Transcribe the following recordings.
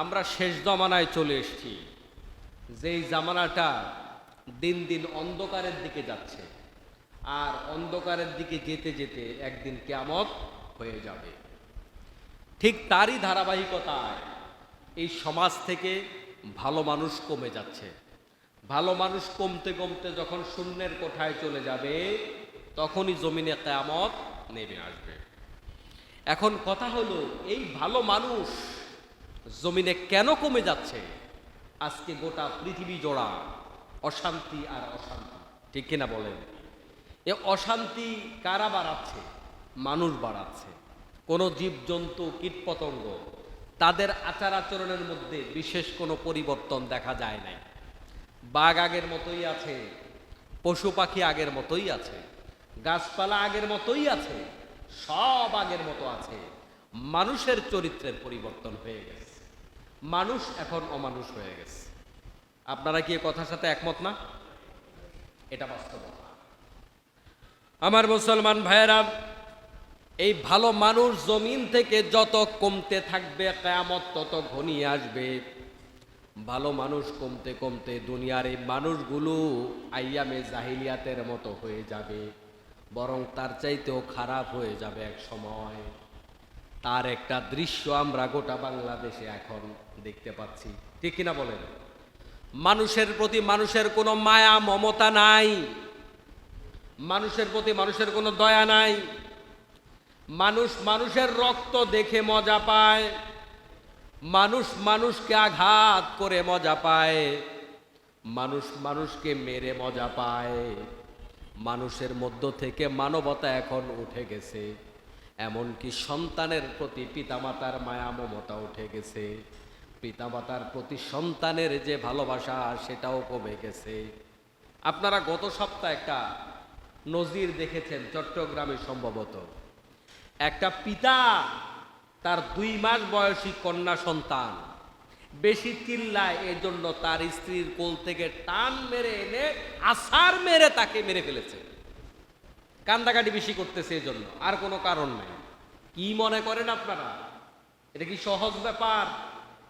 আমরা শেষ জামানায় চলে এসেছি, যেই জামানাটা দিন দিন অন্ধকারের দিকে যাচ্ছে। আর অন্ধকারের দিকে যেতে যেতে একদিন কিয়ামত হয়ে যাবে। ঠিক তারই ধারাবাহিকতায় এই সমাজ থেকে ভালো মানুষ কমে যাচ্ছে। ভালো মানুষ কমতে কমতে যখন শূন্যের কোঠায় চলে যাবে, তখনই জমিনে কিয়ামত নেমে আসবে। এখন কথা হলো, এই ভালো মানুষ জমিনে কেন কমে যাচ্ছে? আজকে গোটা পৃথিবী জোড়া অশান্তি আর অশান্তি, ঠিক কিনা বলেন? এ অশান্তি কারা বাড়াচ্ছে? মানুষ বাড়াচ্ছে। কোনো জীবজন্তু কীটপতঙ্গ তাদের আচার আচরণের মধ্যে বিশেষ কোনো পরিবর্তন দেখা যায় নাই। বাঘ আগের মতোই আছে, পশু পাখি আগের মতোই আছে, গাছপালা আগের মতোই আছে, সব আগের মতো আছে। মানুষের চরিত্রের পরিবর্তন হয়ে গেছে। মানুষ এখন অমানুষ হয়ে গেছে। আপনারা কি এ কথার সাথে একমত না? এটা বাস্তবতা। আমার মুসলমান ভাইয়েরা, এই ভালো মানুষ জমিন থেকে যত কমতে থাকবে, কিয়ামত তত ঘনিয়ে আসবে। ভালো মানুষ কমতে কমতে দুনিয়ার এই মানুষগুলো আইয়ামে জাহিলিয়াতের মতো হয়ে যাবে, বরং তার চাইতেও খারাপ হয়ে যাবে এক সময়। তার একটা দৃশ্য আমরা গোটা বাংলাদেশে এখন দেখতে পাচ্ছি, ঠিক কিনা বলেন? মানুষের প্রতি মানুষের কোনো মায়া মমতা নাই, মানুষের প্রতি মানুষের কোনো দয়া নাই। মানুষ মানুষের রক্ত দেখে মজা পায়, মানুষ মানুষকে আঘাত করে মজা পায়, মানুষ মানুষকে মেরে মজা পায়। মানুষের মধ্য থেকে মানবতা এখন উঠে গেছে। এমনকি সন্তানের প্রতি পিতামাতার মায়া মমতা উঠে গেছে। পিতামাতার প্রতি সন্তানের যে ভালোবাসা, সেটাও কমে গেছে। আপনারা গত সপ্তাহে একটা নজির দেখেছেন, চট্টগ্রামে সম্ভবত। একটা পিতা তার 2 মাস বয়সী কন্যা সন্তান বেশি চিল্লায়, এর জন্য তার স্ত্রীর কোল থেকে টান মেরে এনে আছাড় মেরে তাকে মেরে ফেলেছে। কান্দাকাটি বেশি করতেছে এই জন্য, আর কোনো কারণ নেই। কি মনে করেন আপনারা? এটা কি সহজ ব্যাপার?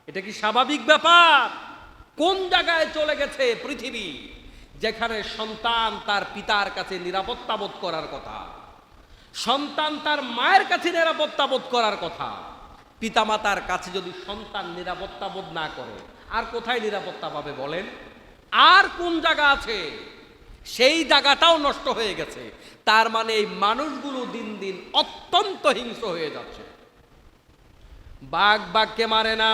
এটা কি স্বাভাবিক ব্যাপার? কোন জায়গায় চলে গেছে পৃথিবী, যেখানে সন্তান তার পিতার কাছে নিরাপত্তা বোধ করার কথা, সন্তান তার মায়ের কাছে নিরাপত্তা বোধ করার কথা। পিতামাতার কাছে যদি সন্তান নিরাপত্তা বোধ না করে, আর কোথায় নিরাপত্তা পাবে বলেন? আর কোন জায়গা আছে? সেই জায়গাটাও নষ্ট হয়ে গেছে। তার মানে এই মানুষগুলো দিন দিন অত্যন্ত হিংস্র হয়ে যাচ্ছে। বাঘ বাঘকে মারে না,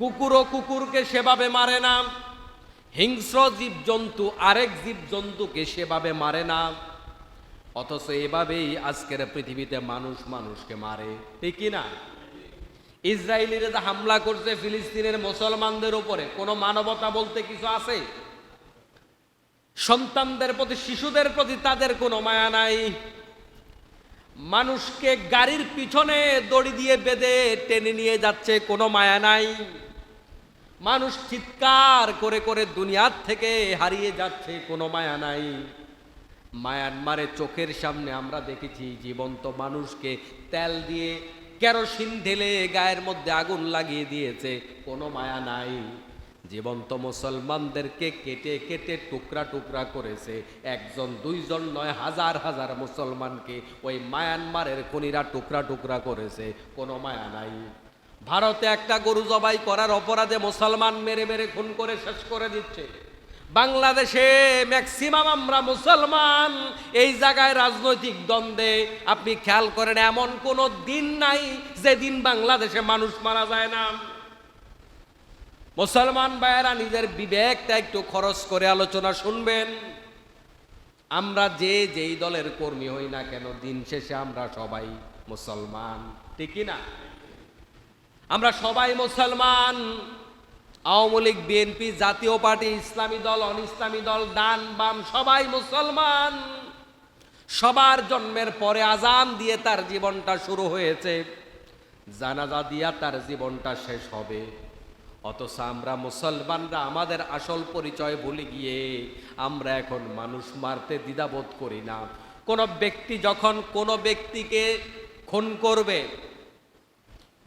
কুকুরও কুকুরকে সেভাবে মারে না, হিংস্র জীবজন্তু আরেক জীবজন্তুকে সেভাবে মারে না। অথচ এভাবেই আজকের পৃথিবীতে মানুষ মানুষকে মারে, ঠিক না? ইসরায়েলিরা যে হামলা করছে ফিলিস্তিনের মুসলমানদের উপরে, কোনো মানবতা বলতে কিছু আছে? সন্তানদের প্রতি, শিশুদের প্রতি তাদের কোনো মায়া নাই। মানুষকে গাড়ির পিছনে দড়ি দিয়ে বেঁধে টেনে নিয়ে যাচ্ছে, কোনো মায়া নাই। মানুষ চিৎকার করে করে দুনিয়ার থেকে হারিয়ে যাচ্ছে, কোনো মায়া নাই। মায়ানমারে চোখের সামনে আমরা দেখেছি জীবন্ত মানুষকে তেল দিয়ে কেরোসিন ঢেলে গায়ের মধ্যে আগুন লাগিয়ে দিয়েছে, কোনো মায়া নাই। জীবন্ত মুসলমানদেরকে কেটে কেটে টুকরা টুকরা করেছে। একজন দুইজন নয়, হাজার হাজার মুসলমানকে ওই মায়ানমারের খুনিরা টুকরা টুকরা করেছে, কোনো মায়া নাই। ভারতে একটা গরু জবাই করার অপরাধে মুসলমান মেরে মেরে খুন করে শেষ করে দিচ্ছে। বাংলাদেশে ম্যাক্সিমাম আমরা মুসলমান। এই জায়গায় রাজনৈতিক দ্বন্দ্বে আপনি খেয়াল করেন, এমন কোনো দিন নাই যেদিন বাংলাদেশে মানুষ মারা যায় না। মুসলমান ভাইয়েরা, নিজের বিবেকটা একটু খরচ করে আলোচনা শুনবেন। আমরা যেই দলের কর্মী হই না কেন, দিন শেষে আমরা সবাই মুসলমান, ঠিক না? আমরা সবাই মুসলমান। আওয়ামী লীগ, বিএনপি, জাতীয় পার্টি, ইসলামী দল, অন ইসলামী দল, ডান বাম, সবাই মুসলমান। সবার জন্মের পরে আজান দিয়ে তার জীবনটা শুরু হয়েছে, জানাজা দিয়া তার জীবনটা শেষ হবে। অথচ আমরা মুসলমানরা আমাদের আসল পরিচয় ভুলে গিয়ে আমরা এখন মানুষ মারতে দ্বিধাবোধ করি না। কোন ব্যক্তি যখন কোনো ব্যক্তিকে খুন করবে,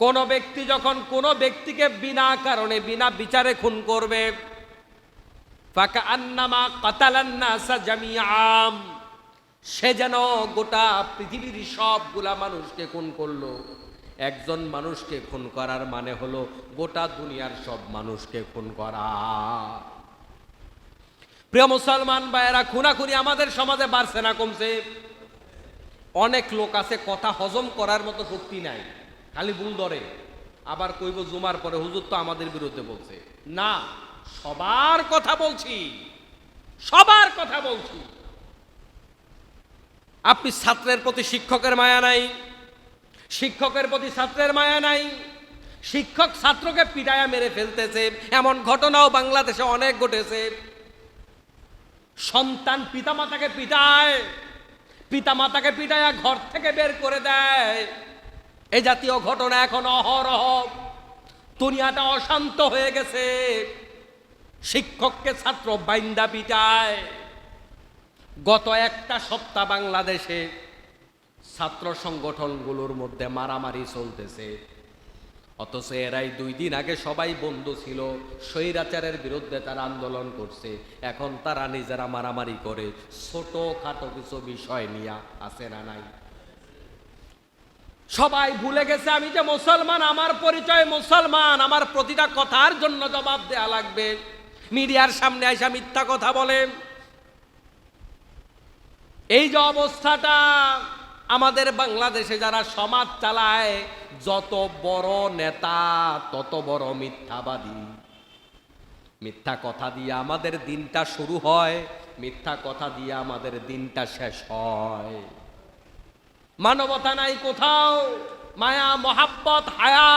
কোন ব্যক্তি যখন কোন ব্যক্তিকে বিনা কারণে বিনা বিচারে খুন করবে, ফাকান্নামা কাতালান নাসা জামিআম, সে যেন গোটা পৃথিবীর সবগুলা মানুষকে খুন করলো। একজন মানুষকে খুন করার মানে হলো গোটা দুনিয়ার সব মানুষকে খুন করা। প্রিয় মুসলমান ভাইয়েরা, খুনাখুনি আমাদের সমাজে বাড়ছে না কমছে? অনেক লোক আছে কথা হজম করার মতো শক্তি নাই, খালি ভুল ধরে, আবার কইব জুমার পরে হুজুর তো আমাদের বিরুদ্ধে বলছে। না, সবার কথা বলছি, সবার কথা বলছি। আপনি ছাত্রের প্রতি শিক্ষকের মায়া নাই, শিক্ষকের প্রতি ছাত্রের মায়া নাই, শিক্ষক ছাত্রকে পিটায়া মেরে ফেলতেছে, এমন ঘটনাও বাংলাদেশে অনেক ঘটেছে। সন্তান পিতামাতাকে পিটায়, পিতামাতাকে পিটায়া ঘর থেকে বের করে দেয়। এই জাতীয় ঘটনা এখন অহরহ। দুনিয়াটা অশান্ত হয়ে গেছে। শিক্ষককে ছাত্র বাইন্দা পিটায়। গত একটা সপ্তাহ বাংলাদেশে ছাত্র সংগঠনগুলোর মধ্যে মারামারি চলতেছে, অথচ এরাই 2 দিন আগে সবাই বন্ধু ছিল, স্বৈরাচারের বিরুদ্ধে তারা আন্দোলন করছে। এখন তারা নিজেরা মারামারি করে ছোটখাটো কিছু বিষয় নিয়ে, আছে না নাই? সবাই ভুলে গেছে আমি যে মুসলমান, আমার পরিচয় মুসলমান, আমার প্রতিটা কথার জন্য জবাব দেয়া লাগবে। মিডিয়ার সামনে আইসা মিথ্যা কথা বলে। এই যে অবস্থাটা, আমাদের বাংলাদেশে যারা সমাজ চালায়, যত বড় নেতা তত বড় মিথ্যাবাদী। মিথ্যা কথা দিয়ে আমাদের দিনটা শুরু হয়, মিথ্যা কথা দিয়ে আমাদের দিনটা শেষ হয়। মানবতা নাই কোথাও, মায়া মহাব্বত হায়া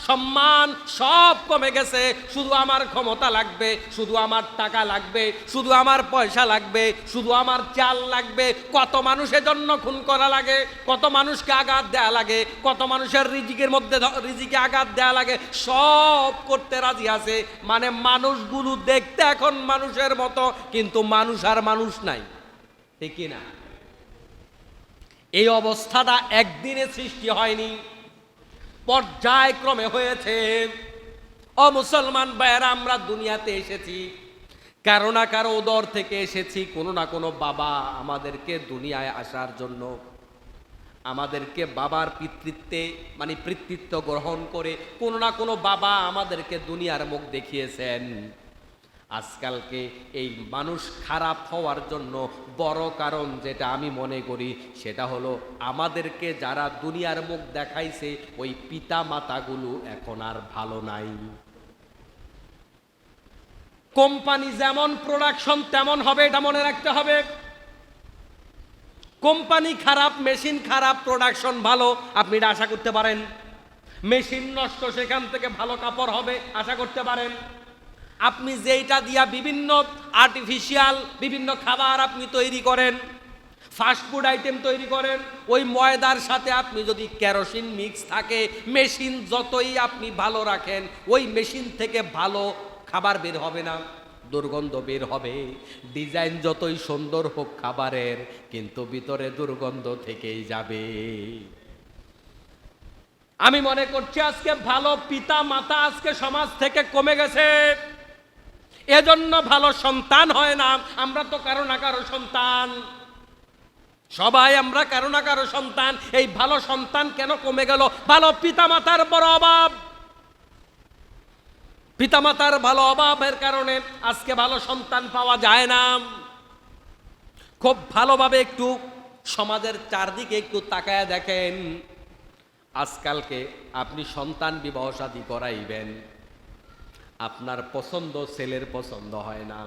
সম্মান সব কমে গেছে। শুধু আমার ক্ষমতা লাগবে, শুধু আমার টাকা লাগবে, শুধু আমার পয়সা লাগবে, শুধু আমার চাল লাগবে। কত মানুষের জন্য খুন করা লাগে, কত মানুষকে আঘাত দেয়া লাগে, কত মানুষের রিজিকের মধ্যে রিজিকে আঘাত দেয়া লাগে, সব করতে রাজি আছে। মানে মানুষগুলো দেখতে এখন মানুষের মতো, কিন্তু মানুষ আর মানুষ নাই, ঠিক কি না? এই অবস্থাটা একদিনে সৃষ্টি হয়নি, পর্যায়ক্রমে হয়েছে। ও মুসলমান ভাইয়েরা, আমরা দুনিয়াতে এসেছি কারো না কারো উদর থেকে এসেছি। কোনো না কোনো বাবা আমাদেরকে দুনিয়ায় আসার জন্য, আমাদেরকে বাবার পিতৃত্বে মানে পিতৃত্ব গ্রহণ করে কোনো না কোনো বাবা আমাদেরকে দুনিয়ার মুখ দেখিয়েছেন। আজকালকে এই মানুষ খারাপ হওয়ার জন্য বড় কারণ যেটা আমি মনে করি, সেটা হলো আমাদেরকে যারা দুনিয়ার মুখ দেখাইছে ওই পিতা মাতাগুলো এখন আর ভালো নাই। কোম্পানি যেমন প্রোডাকশন তেমন হবে, এটা মনে রাখতে হবে। কোম্পানি খারাপ, মেশিন খারাপ, প্রোডাকশন ভালো, আপনি এটা আশা করতে পারেন। মেশিন নষ্ট, সেখান থেকে ভালো কাপড় হবে আশা করতে পারেন। আপনি যেইটা দিয়া বিভিন্ন আর্টিফিশিয়াল বিভিন্ন খাবার আপনি তৈরি করেন, ফাস্টফুড আইটেম তৈরি করেন, ওই ময়দার সাথে আপনি যদি কেরোসিন মিক্স থাকে, মেশিন যতই আপনি ভালো রাখেন, ওই মেশিন থেকে ভালো খাবার বের হবে না, দুর্গন্ধ বের হবে। ডিজাইন যতই সুন্দর হোক খাবারের, কিন্তু ভিতরে দুর্গন্ধ থেকেই যাবে। আমি মনে করছি আজকে ভালো পিতা মাতা আজকে সমাজ থেকে কমে গেছে, এজন্য ভালো সন্তান হয় না। আমরা তো কারো না কারো সন্তান, সবাই আমরা কারো না কারো সন্তান। এই ভালো সন্তান কেন কমে গেল? ভালো পিতামাতার বড় অভাব। পিতামাতার ভালো অভাবের কারণে আজকে ভালো সন্তান পাওয়া যায় না। খুব ভালোভাবে একটু সমাজের চারদিকে একটু তাকায় দেখেন। আজকালকে আপনি সন্তান বিবাহ শাদী করাইবেন, আপনার পছন্দ ছেলের পছন্দ হয় না।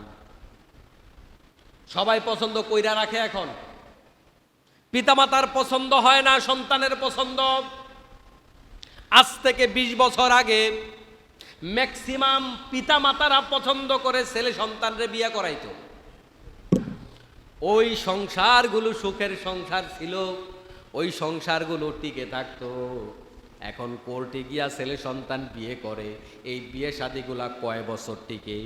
সবাই পছন্দ কইরা রাখে এখন, পিতামাতার পছন্দ হয় না, সন্তানের পছন্দ। আজ থেকে 20 বছর আগে ম্যাক্সিমাম পিতামাতারা পছন্দ করে ছেলে সন্তানরে বিয়ে করাইতো। ওই সংসারগুলো সুখের সংসার ছিল, ওই সংসারগুলো টিকে থাকতো। এখন কোর্টে গিয়া ছেলে সন্তান বিয়ে করে, এই বিয়ে শাদীগুলা কয় বছর টিকে?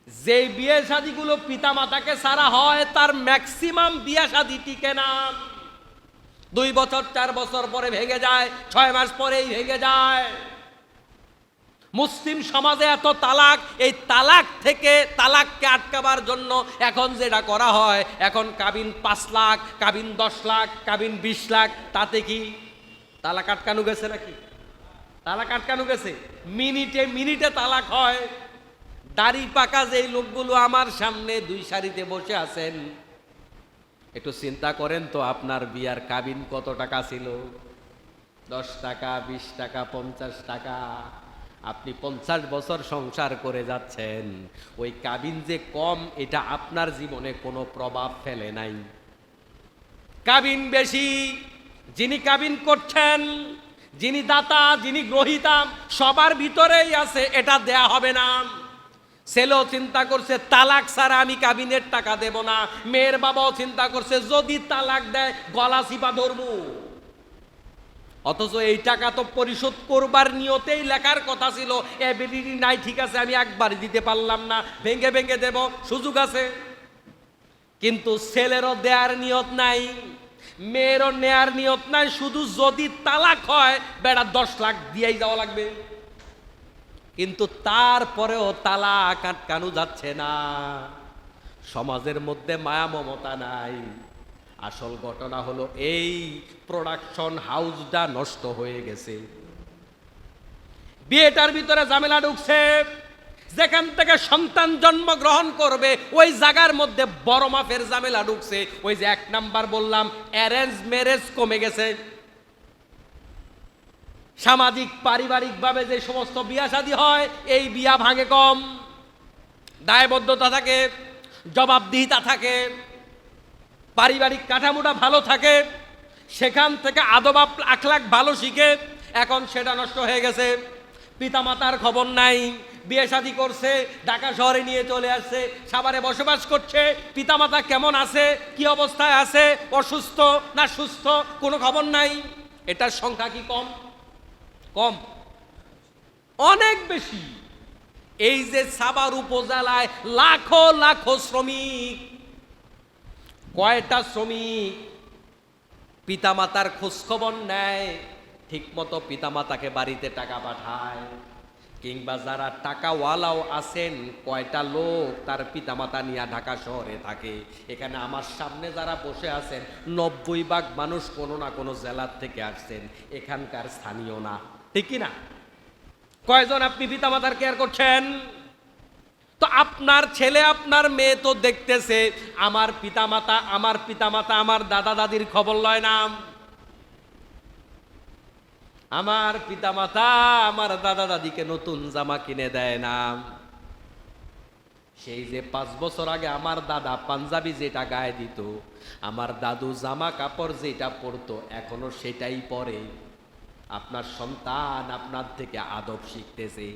যে বিয়ে শাদীগুলো পিতা মাতাকে ছাড়া হয়, তার ম্যাক্সিমাম বিয়ে শাদী টিকে না। 2 বছর 4 বছর পরে ভেঙে যায়, 6 মাস পরেই ভেঙে যায়। মুসলিম সমাজে এত তালাক, এই তালাক থেকে তালাককে আটকাবার জন্য এখন যেটা করা হয়, এখন কাবিন 5 লাখ, কাবিন 10 লাখ, কাবিন 20 লাখ, তাতে কি তালাক আটকানো গেছে নাকি? তালাক আটকানো গেছে? মিনিটে মিনিটে তালাক হয়। দাড়ি পাকা যেই লোকগুলো আমার সামনে 2 সারিতে বসে আছেন, একটু চিন্তা করেন তো, আপনার বিয়ার কাবিন কত টাকা ছিল? 10 টাকা, 20 টাকা, 50 টাকা। আপনি 50 বছর সংসার করে যাচ্ছেন, ওই কাবিন যে কম এটা আপনার জীবনে কোনো প্রভাব ফেলে নাই। কাবিন বেশি, যিনি কাবিন করছেন, যিনি দাতা, যিনি গ্রহীতা, সবার ভিতরেই আছে এটা দেয়া হবে না। ছেলেও চিন্তা করছে তালাক ছাড়া আমি কাবিনের টাকা দেব না, মেয়ের বাবাও চিন্তা করছে যদি তালাক দেয় গলা চিপা ধরবো। অথচ এই টাকা তো পরিশোধ করবার নিয়তেই লেখার কথা ছিল, এবিলিটি নাই, ঠিক আছে আমি একবার দিতে পারলাম না, ভেঙে ভেঙে দেব, সুযোগ আছে। কিন্তু ছেলেরও দেয়ার নিয়ত নাই, মেয়েরও নেয়ার নিয়ত নাই, শুধু যদি তালাক হয় বেড়া 10 লাখ দিয়েই যাওয়া লাগবে। কিন্তু তারপরেও তালাক আটকানো যাচ্ছে না। সমাজের মধ্যে মায়া মমতা নাই। আসল ঘটনা হলো এই প্রোডাকশন হাউসটা নষ্ট হয়ে গেছে। বিয়েটার ভিতরে ঝামেলা ঢুকছে, যেখান থেকে সন্তান জন্মগ্রহণ করবে ওই জায়গার মধ্যে বড় মাপের ঝামেলা ঢুকছে। ওই যে 1 নাম্বার বললাম, অ্যারেঞ্জ ম্যারেজ কমে গেছে। সামাজিক পারিবারিক ভাবে যে সমস্ত বিয়া শাদী হয়, এই বিয়া ভাঙে কম, দায়বদ্ধতা থাকে, জবাবদিহিতা থাকে, পারিবারিক কাঠামোটা ভালো থাকে, সেখান থেকে আদব আখলাক ভালো শিখে। এখন সেটা নষ্ট হয়ে গেছে। পিতামাতার খবর নাই, বিয়ে শাদী করছে, ঢাকা শহরে নিয়ে চলে আসছে, সাভারে বসবাস করছে, পিতামাতা কেমন আছে, কি অবস্থায় আছে, অসুস্থ না সুস্থ, কোনো খবর নাই। এটার সংখ্যা কি কম? কম, অনেক বেশি। এই যে সাভার উপজেলায় লাখো লাখো শ্রমিক, কয়টা শ্রমিক পিতামাতার খোঁজখবর নেয়, ঠিক মতো পিতামাতাকে বাড়িতে টাকা পাঠায়? কিংবা যারা টাকাওয়ালাও আছেন, কয়টা লোক তার পিতামাতা নিয়ে ঢাকা শহরে থাকে? এখানে আমার সামনে যারা বসে আছেন 90% মানুষ কোনো না কোনো জেলার থেকে আসছেন, এখানকার স্থানীয় না, ঠিক কি না? কয়জন আপনি পিতামাতার কেয়ার করছেন? তো আপনার ছেলে আপনার মেয়ে তো দেখতেছে আমার পিতামাতা আমার দাদা দাদির খবর লয় না, আমার পিতামাতা আমার দাদা দাদিকে নতুন জামা কিনে দেয় না। সেই যে 5 বছর আগে আমার দাদা পাঞ্জাবি যেটা গায়ে দিত, আমার দাদু জামা কাপড় যেটা পরতো, এখনো সেটাই পরে। আপনার সন্তান আপনার থেকে আদব শিখতেছে।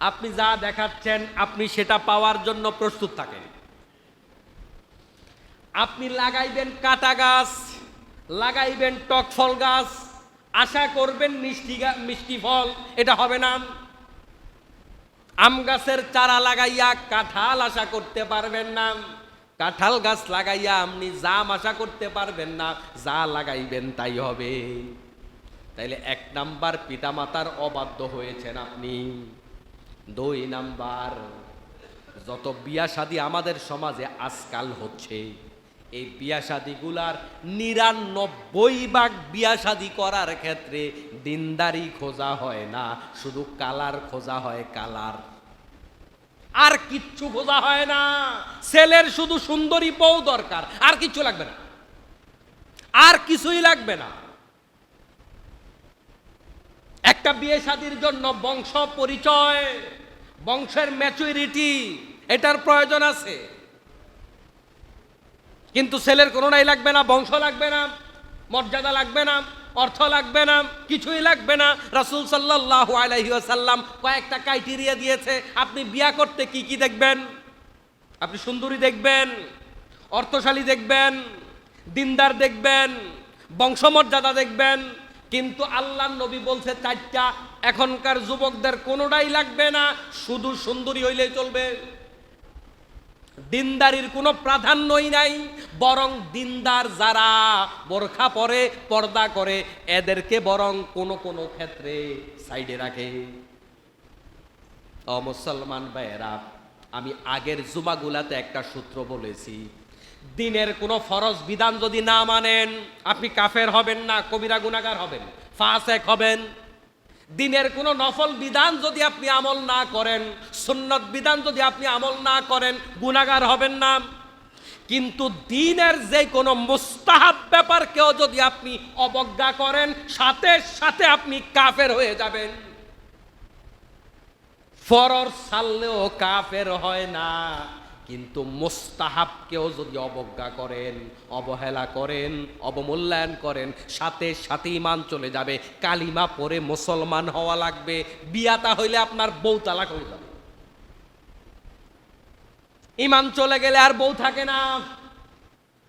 আপনি যা দেখাচ্ছেন আপনি সেটা পাওয়ার জন্য প্রস্তুত থাকেন। আপনি লাগাইবেন কাটা গাছ, লাগাইবেন টক ফল গাছ, আশা করবেন মিষ্টি ফল, এটা হবে না। আম গাছের চারা লাগাইয়া কাঁঠাল আশা করতে পারবেন না, কাঁঠাল গাছ লাগাইয়া আপনি জাম আশা করতে পারবেন না, যা লাগাইবেন তাই হবে। তাইলে 1 নাম্বার পিতামাতার অবাধ্য হয়েছেন আপনি। 2 নাম্বার, যত বিয়া শাদী আমাদের সমাজে আজকাল হচ্ছে, এই বিয়া শাদীগুলার 99% বিয়া শাদী করার ক্ষেত্রে দিনদারি খোঁজা হয় না, শুধু কালার খোঁজা হয়, কালার, আর কিচ্ছু খোঁজা হয় না। ছেলের শুধু সুন্দরী বউ দরকার, আর কিচ্ছু লাগবে না, আর কিছুই লাগবে না। একটা বিয়ে শাদীর জন্য বংশ পরিচয়, বংশের ম্যাচুরিটি, এটার প্রয়োজন আছে। কিন্তু ছেলের কোনোটাই লাগবে না, বংশ লাগবে না, মর্যাদা লাগবে না, অর্থ লাগবে না, কিছুই লাগবে না। রাসূল সাল্লাল্লাহু আলাইহি ওয়াসাল্লাম কয়েকটা ক্রাইটেরিয়া দিয়েছে। আপনি বিয়া করতে কি কি দেখবেন? আপনি সুন্দরী দেখবেন, অর্থশালী দেখবেন, দিনদার দেখবেন, বংশমর্যাদা দেখবেন। কিন্তু আল্লাহর নবী বলছে 4টা, এখনকার যুবকদের কোনোটাই লাগবে না, শুধু সুন্দরী হইলেই চলবে। দিনদারির কোনো প্রাধান্যই নাই, বরং দিনদার যারা বোরখা পরে, পর্দা করে, এদেরকে বরং কোনো কোনো ক্ষেত্রে সাইডে রাখে। ও মুসলমান ভাইয়েরা, আমি আগের জুমাগুলাতে একটা সূত্র বলেছি, দিনের কোনো ফরজ বিধান যদি না মানেন আপনি কাফের হবেন না, কবিরা গুনাহগার হবেন, ফাসেক হবেন। দিনের কোনো নফল বিধান যদি আপনি আমল না করেন, সুন্নত বিধান যদি আপনি আমল না করেন, গুনাহগার হবেন না। কিন্তু দিনের যে কোনো মুস্তাহাব ব্যাপারকেও যদি আপনি অবজ্ঞা করেন, সাথে সাথে আপনি কাফের হয়ে যাবেন। ফরজ ছাড়লেও কাফের হয় না, কিন্তু মুস্তাহাবকেও যদি অবজ্ঞা করেন, অবহেলা করেন, অবমূল্যায়ন করেন, সাথে সাথে ঈমান চলে যাবে। কালিমা পড়ে মুসলমান হওয়া লাগবে। বিয়াতা হইলে আপনার বউ তালাক হয়ে যাবে। ঈমান চলে গেলে আর বউ থাকে না।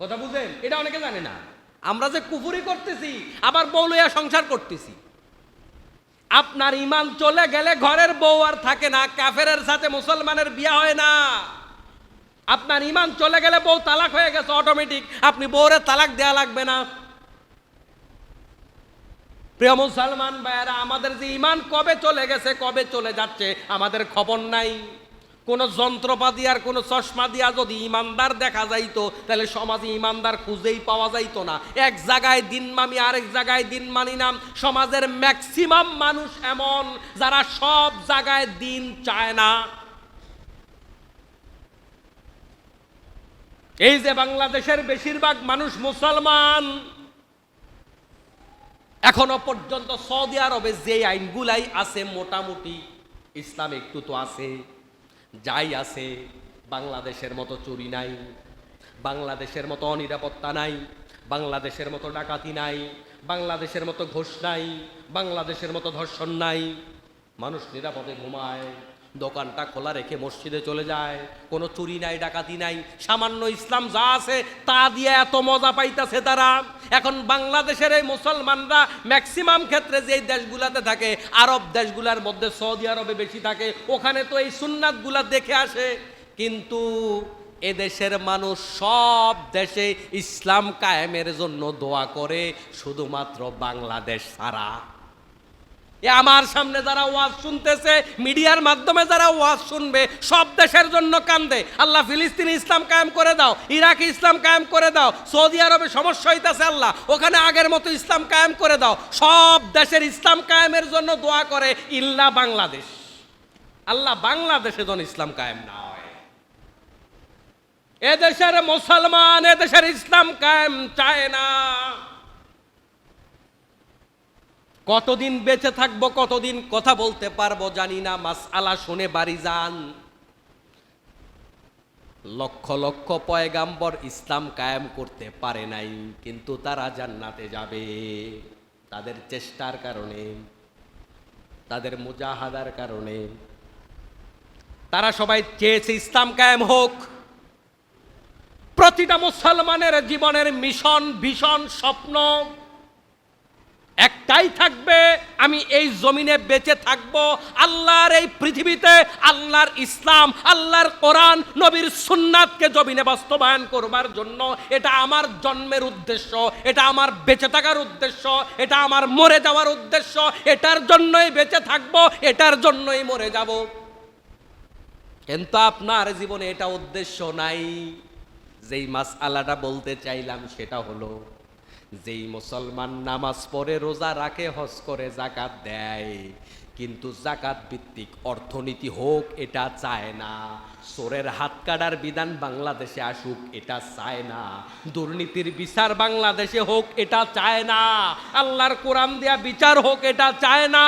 কথা বুঝেন? এটা অনেকে জানে না। আমরা যে কুফরি করতেছি, আবার বউ লইয়া সংসার করতেছি। আপনার ঈমান চলে গেলে ঘরের বউ আর থাকে না, কাফেরের সাথে মুসলমানের বিয়া হয় না। আপনার ঈমান চলে গেলে বউ তালাক হয়ে গেছে অটোমেটিক, আপনি বউরে তালাক দেয়া লাগবে না। প্রিয় মুসলমান ভাইয়েরা, আমাদের যে ঈমান কবে চলে গেছে, কবে চলে যাচ্ছে আমাদের খবর নাই। কোন যন্ত্রপাতি আর কোন চশমা দিয়া যদি ইমানদার দেখা যাইতো, তাহলে সমাজে ইমানদার খুঁজেই পাওয়া যাইতো না। এক জায়গায় দিন মানি, আরেক জায়গায় দিন মানি নাম। সমাজের ম্যাক্সিমাম মানুষ এমন যারা সব জায়গায় দিন চায় না। এই যে বাংলাদেশের বেশিরভাগ মানুষ মুসলমান, এখনো পর্যন্ত সৌদি আরবে যে আইনগুলাই আছে মোটামুটি ইসলাম একটু তো আছে, যাই আছে। বাংলাদেশের মতো চুরি নাই, বাংলাদেশের মতো অনিরাপত্তা নাই, বাংলাদেশের মতো ডাকাতি নাই, বাংলাদেশের মতো ঘুষ নাই, বাংলাদেশের মতো ধর্ষণ নাই। মানুষ নিরাপদে ঘুমায়, দোকানটা খোলা রেখে মসজিদে চলে যায়, কোনো চুরি নাই, ডাকাতি নাই। সামান্য ইসলাম যা আছে তা দিয়ে এত মজা পাইতেছে তারা। এখন বাংলাদেশের এই মুসলমানরা ম্যাক্সিমাম ক্ষেত্রে যে দেশগুলাতে থাকে, আরব দেশগুলার মধ্যে সৌদি আরবে বেশি থাকে, ওখানে তো এই সুন্নাতগুলা দেখে আসে। কিন্তু এদেশের মানুষ সব দেশে ইসলাম কায়েমের জন্য দোয়া করে, শুধুমাত্র বাংলাদেশ ছাড়া। আমার সামনে যারা ওয়াজ শুনতেছে, মিডিয়ার মাধ্যমে যারা ওয়াজ শুনবে, সব দেশের জন্য কান্দে, আল্লাহ ফিলিস্তিনে ইসলাম কায়েম করে দাও, ইরাকে ইসলাম কায়েম করে দাও, সৌদি আরবে সমস্যা হইতাছে আল্লাহ ওখানে আগের মতো ইসলাম কায়েম করে দাও। সব দেশের ইসলাম কায়েমের জন্য দোয়া করে, ইল্লা বাংলাদেশ। আল্লাহ বাংলাদেশে যেন ইসলাম কায়েম না হয়। এদেশের মুসলমান এদেশের ইসলাম কায়েম চায় না। কতদিন বেঁচে থাকবো, কতদিন কথা বলতে পারবো জানি না। মাসআলা শুনে বাড়ি যান। লক্ষ লক্ষ পয়গাম্বর ইসলাম কায়েম করতে পারে নাই, কিন্তু তারা জান্নাতে যাবে তাদের চেষ্টার কারণে, তাদের মুজাহাদার কারণে। তারা সবাই চেয়েছে ইসলাম কায়েম হোক। প্রতিটা মুসলমানের জীবনের মিশন, ভীষণ স্বপ্ন একটাই থাকবে, আমি এই জমিনে বেঁচে থাকবো আল্লাহর এই পৃথিবীতে আল্লাহর ইসলাম, আল্লাহর কোরআন, নবীর সুন্নাতকে জমিনে বাস্তবায়ন করবার জন্য। এটা আমার জন্মের উদ্দেশ্য, এটা আমার বেঁচে থাকার উদ্দেশ্য, এটা আমার মরে যাওয়ার উদ্দেশ্য। এটার জন্যই বেঁচে থাকবো, এটার জন্যই মরে যাব। কিন্তু আপনার জীবনে এটা উদ্দেশ্য নাই। যেই মাসআলাটা বলতে চাইলাম সেটা হলো, যেই মুসলমান নামাজ পড়ে, রোজা রাখে, হজ করে, যাকাত দেয়, কিন্তু যাকাত ভিত্তিক অর্থনীতি হোক এটা চায় না। চোরের হাত কাটার বিধান বাংলাদেশে আসুক এটা চায় না। দুর্নীতির বিচার বাংলাদেশে হোক এটা চায় না। আল্লাহর কোরআন দেয়া বিচার হোক এটা চায় না।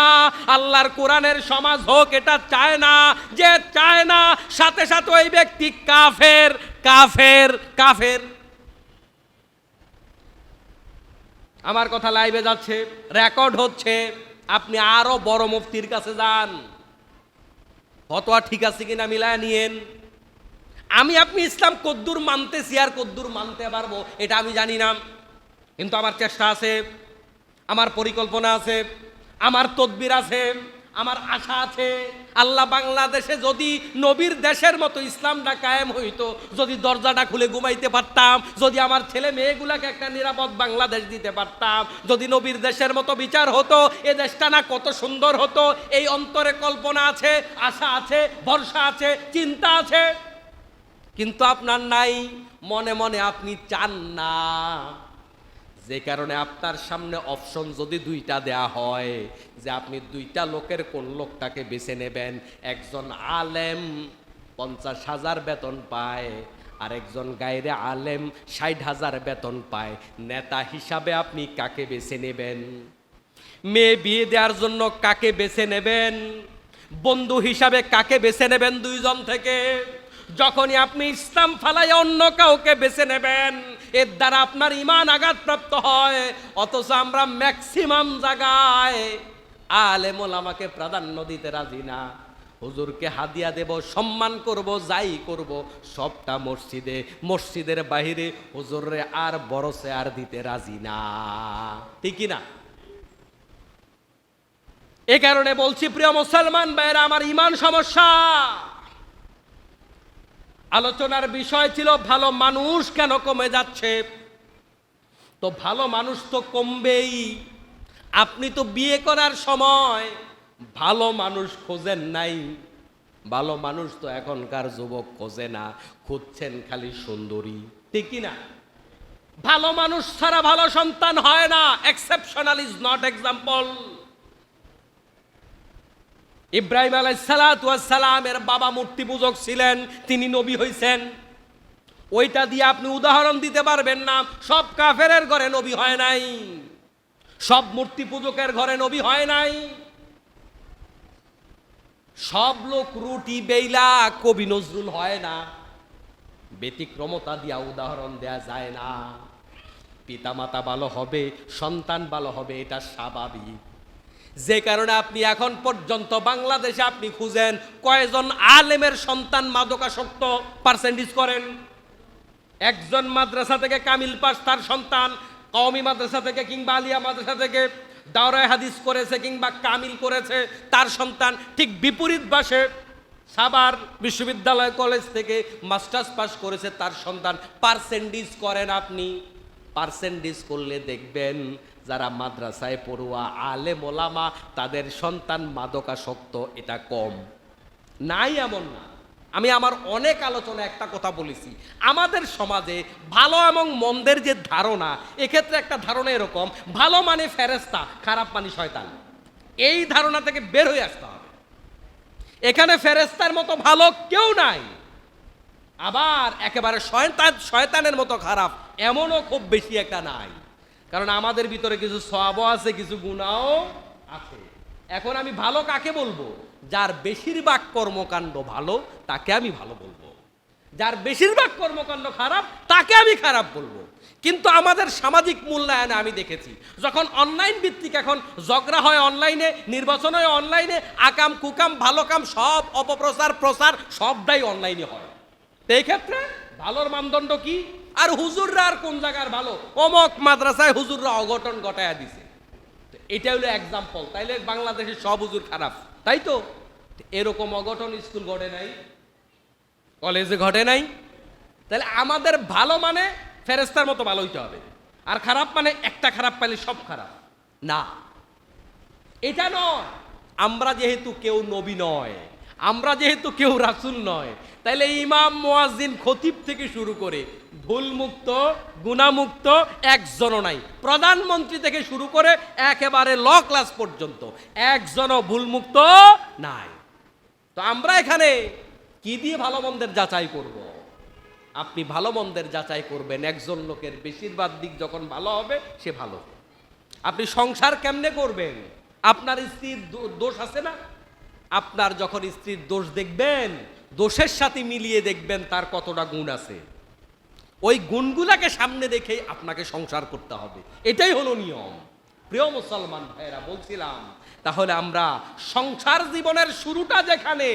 আল্লাহর কোরআনের সমাজ হোক এটা চায় না। যে চায় না, সাথে সাথে ওই ব্যক্তি কাফের, কাফের, কাফের। আমার কথা লাইভে যাচ্ছে, রেকর্ড হচ্ছে। আপনি আরো বড় মুফতির কাছে যান, ফতোয়া ঠিক আছে কিনা মিলায় নিয়েন। আমি আপনি ইসলাম কদ্দুর মানতেছি আর কদ্দুর মানতে পারবো এটা আমি জানি না, কিন্তু আমার চেষ্টা আছে, আমার পরিকল্পনা আছে, আমার তদবির আছে, আমার আশা আছে আল্লাহ বাংলাদেশে যদি নবীর দেশের মতো ইসলামটা কায়েম হইতো, যদি দরজাটা খুলে ঘুমাইতে পারতাম, যদি আমার ছেলে মেয়েগুলাকে একটা নিরাপদ বাংলাদেশ দিতে পারতাম, যদি নবীর দেশের মতো বিচার হতো, এ দেশটা না কত সুন্দর হতো। এই অন্তরে কল্পনা আছে, আশা আছে, ভরসা আছে, চিন্তা আছে, কিন্তু আপনার নাই। মনে মনে আপনি চান না, যে কারণে আপনার সামনে অপশন যদি দুইটা দেয়া হয় যে আপনি দুইটা লোকের কোন লোকটাকে বেছে নেবেন, একজন আলেম 50,000 বেতন পায় আর একজন গায়রে আলেম 60,000 বেতন পায়, নেতা হিসাবে আপনি কাকে বেছে নেবেন? মেয়ে বিয়ে দেওয়ার জন্য কাকে বেছে নেবেন? বন্ধু হিসাবে কাকে বেছে নেবেন? দুইজন থেকে যখনই আপনি ইসলাম ফালাই অন্য কাউকে বেছে নেবেন, এর দ্বারা আপনার ঈমান আঘাতপ্রাপ্ত হয়। অথচ আমরা ম্যাক্সিমাম জায়গায় আলেম ওলামাকে প্রাধান্য দিতে রাজি না। হুজুরকে হাদিয়া দেব, সম্মান করব, যাই করব সবটা মসজিদে, মসজিদের বাহিরে হুজুরে আর বড় চেয়ার দিতে রাজি না, ঠিক না? এ কারণে বলছি প্রিয় মুসলমান ভাইরা, আমার ঈমান সমস্যা। আলোচনার বিষয় ছিল ভালো মানুষ কেন কমে যাচ্ছে। তো ভালো মানুষ তো কমবেই। আপনি তো বিয়ে করার সময় ভালো মানুষ খোঁজেন নাই। ভালো মানুষ তো এখনকার যুবক খোঁজে না, খুঁজছেন খালি সুন্দরী, ঠিক না? ভালো মানুষ ছাড়া ভালো সন্তান হয় না। Exceptional is not example. Ibrahim আলাইহিসসালামের বাবা মূর্তি পূজক ছিলেন, তিনি নবী হইছেন। ওইটা দিয়ে আপনি উদাহরণ দিতে পারবেন না। সব কাফেরের ঘরে নবী হয় নাই, সব মূর্তি পূজকের ঘরে নবী হয় নাই। সব লোক রুটি বেইলা কবি নজরুল হয় না। ব্যতিক্রমতা দিয়া উদাহরণ দেয়া যায় না। পিতামাতা ভালো হবে, সন্তান ভালো হবে, এটা স্বাভাবিক। যে কারণে আপনি এখন পর্যন্ত বাংলাদেশে আপনি খুঁজেন কয়জন আলেমের সন্তান মাদকাসক্ত পার্সেন্টেজ করেন? একজন মাদ্রাসা থেকে কামিল পাস, তার সন্তান কওমি মাদ্রাসা থেকে কিংবা আলিয়া মাদ্রাসা থেকে দাওরায়ে হাদিস করেছে কিংবা কামিল করেছে, তার সন্তান ঠিক বিপরীত বাসে সাভার বিশ্ববিদ্যালয় কলেজ থেকে মাস্টার্স পাস করেছে, তার সন্তান। পার্সেন্টেজ করেন আপনি। পার্সেন্টেজ করলে দেখবেন যারা মাদ্রাসায় পড়ুয়া আলেম ওলামা তাদের সন্তান মাদকাসক্ত এটা কম। নাই এমন না। আমি আমার অনেক আলোচনা একটা কথা বলেছি, আমাদের সমাজে ভালো এবং মন্দের যে ধারণা, এক্ষেত্রে একটা ধারণা এরকম, ভালো মানে ফেরেশতা, খারাপ মানে শয়তান। এই ধারণা থেকে বের হয়ে আসতে হবে। এখানে ফেরেশতার মতো ভালো কেউ নাই, আবার একেবারে শয়তানের মতো খারাপ এমনও খুব বেশি একটা নাই। কারণ আমাদের ভিতরে কিছু সওয়াবও আছে, কিছু গুনাহও আছে। এখন আমি ভালো কাকে বলবো? যার বেশিরভাগ কর্মকাণ্ড ভালো তাকে আমি ভালো বলবো, যার বেশিরভাগ কর্মকাণ্ড খারাপ তাকে আমি খারাপ বলবো। কিন্তু আমাদের সামাজিক মূল্যায়নে আমি দেখেছি, যখন অনলাইন ভিত্তিক এখন ঝগড়া হয় অনলাইনে, নির্বাচন হয় অনলাইনে, আকাম কুকাম ভালো কাম সব অপপ্রচার প্রচার সবটাই অনলাইনে হয়। তো এই ক্ষেত্রে ভালোর মানদণ্ড কি? আর হুজুররা আর কোন জায়গার ভালো? অমক মাদ্রাসায় হুজুররা অঘটন ঘটায়া দিছে, এটা হলো এক্সাম্পল। তাইলে বাংলাদেশের সব হুজুর খারাপ, তাই তো? এরকম অঘটন স্কুল ঘটে নাই, কলেজে ঘটে নাই। তাহলে আমাদের ভালো মানে ফেরেশতার মতো ভালো হইতে হবে, আর খারাপ মানে একটা খারাপ পাইলে সব খারাপ না, এটা নয়। আমরা যেহেতু কেউ নবী নয়, আমরা যেহেতু কেউ রাসূল নয়, তাইলে ইমাম মুয়াজ্জিন খতিব থেকে শুরু করে ভুলমুক্ত গুনাহমুক্ত একজনও নাই। প্রধানমন্ত্রী থেকে শুরু করে একেবারে ল ক্লাস পর্যন্ত একজনও ভুলমুক্ত নাই। তো আমরা এখানে কি দিয়ে ভালো মন্দের যাচাই করব? আপনি ভালো মন্দের যাচাই করবেন একজন লোকের বেশিরভাগ দিক যখন ভালো হবে সে ভালো। আপনি সংসার কেমনে করবেন? আপনার স্ত্রীর দোষ আছে না? আপনার যখন স্ত্রীর দোষ দেখবেন, দোষের সাথে মিলিয়ে দেখবেন তার কতটা গুণ আছে। ওই গুণগুলাকে সামনে রেখেই আপনাকে সংসার করতে হবে, এটাই হলো নিয়ম। প্রিয় মুসলমান ভাইরা, বলছিলাম তাহলে আমরা সংসার জীবনের শুরুটা যেখানে,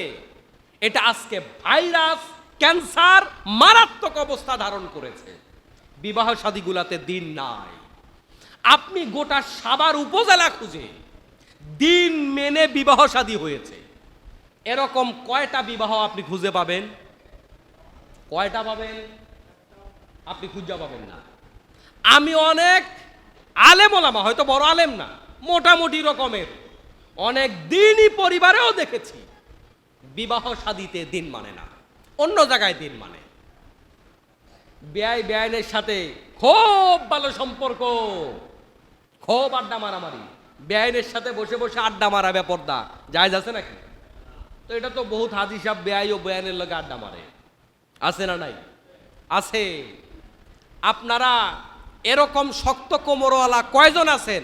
এটা আজকে ভাইরাস ক্যান্সার মারাত্মক অবস্থা ধারণ করেছে। বিবাহ শাদীগুলাতে দিন নাই। আপনি গোটা সাভার উপজেলা খুঁজে দিন মেনে বিবাহ শাদী হয়েছে। এরকম কয়টা বিবাহ আপনি খুঁজে পাবেন? কয়টা পাবেন? আপনি খুঁজে পাবেন না। আমি অনেক আলেম ওলামা, হয়তো বড় আলেম না, মোটামুটি রকমের অনেক দিনই পরিবারেও দেখেছি বিবাহ শাদীতে দিন মানে না, অন্য জায়গায় দিন মানে। বেয়াই বেআইনের সাথে খুব ভালো সম্পর্ক, খুব আড্ডা মারামারি, বেআইনের সাথে বসে বসে আড্ডা মারা বেপরদা জায়েজ আছে নাকি? তো এটা তো বহুত হাজি সাহেব বেআই ও বেআইনের লগে আড্ডা মারে, আছে না নাই? আছে। আপনারা এরকম শক্ত কোমরওয়ালা কয়জন আছেন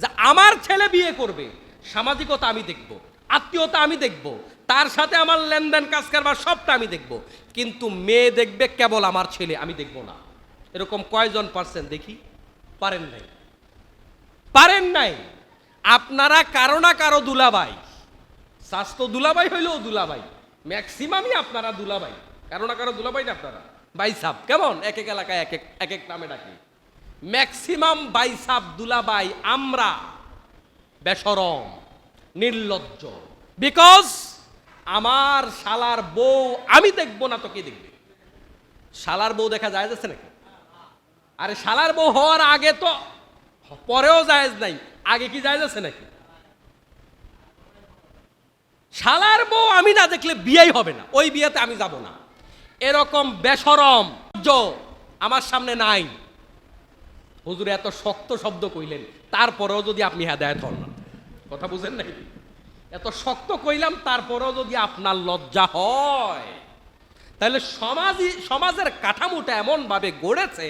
যে আমার ছেলে বিয়ে করবে, সামাজিকতা আমি দেখব, আত্মীয়তা আমি দেখব, তার সাথে আমার লেনদেন কাজ কারবার সবটা আমি দেখব, কিন্তু মেয়ে দেখবে কেবল আমার ছেলে, আমি দেখব না? এরকম কয়জন পারছেন দেখি? পারেন নাই, পারেন নাই। আপনারা কারো না কারো দুলাভাই, স্বাস্থ্য দুলাভাই হইলেও দুলাভাই, ম্যাক্সিমামই আপনারা দুলাভাই, কারো না কারো দুলাভাই না আপনারা। ভাই সাব কেমন এক এক এলাকায় এক এক নামে ডাকি, ম্যাক্সিমাম ভাই সাব দুলাভাই আমরা বেশরম নির্লজ্জ। বিকজ আমার শালার বউ আমি দেখবো না তো কে দেখবে? শালার বউ দেখা যায় যাচ্ছে নাকি? আরে শালার বউ হওয়ার আগে তো, পরেও জায়েজ নাই, আগে কি জায়েজ আছে নাকি? শালার বউ আমি না দেখলে বিয়েই হবে না, ওই বিয়েতে আমি যাব না। এরকম বেশরম আমার সামনে নাই। হুজুর এত শক্ত শব্দ কইলেন, তারপরেও যদি আপনি হেদায়েত হন না, কথা বুঝেন নাই? এত শক্ত কইলাম, তারপরেও যদি আপনার লজ্জা হয়, তাহলে সমাজের কাঠামোটা এমন ভাবে গড়েছে,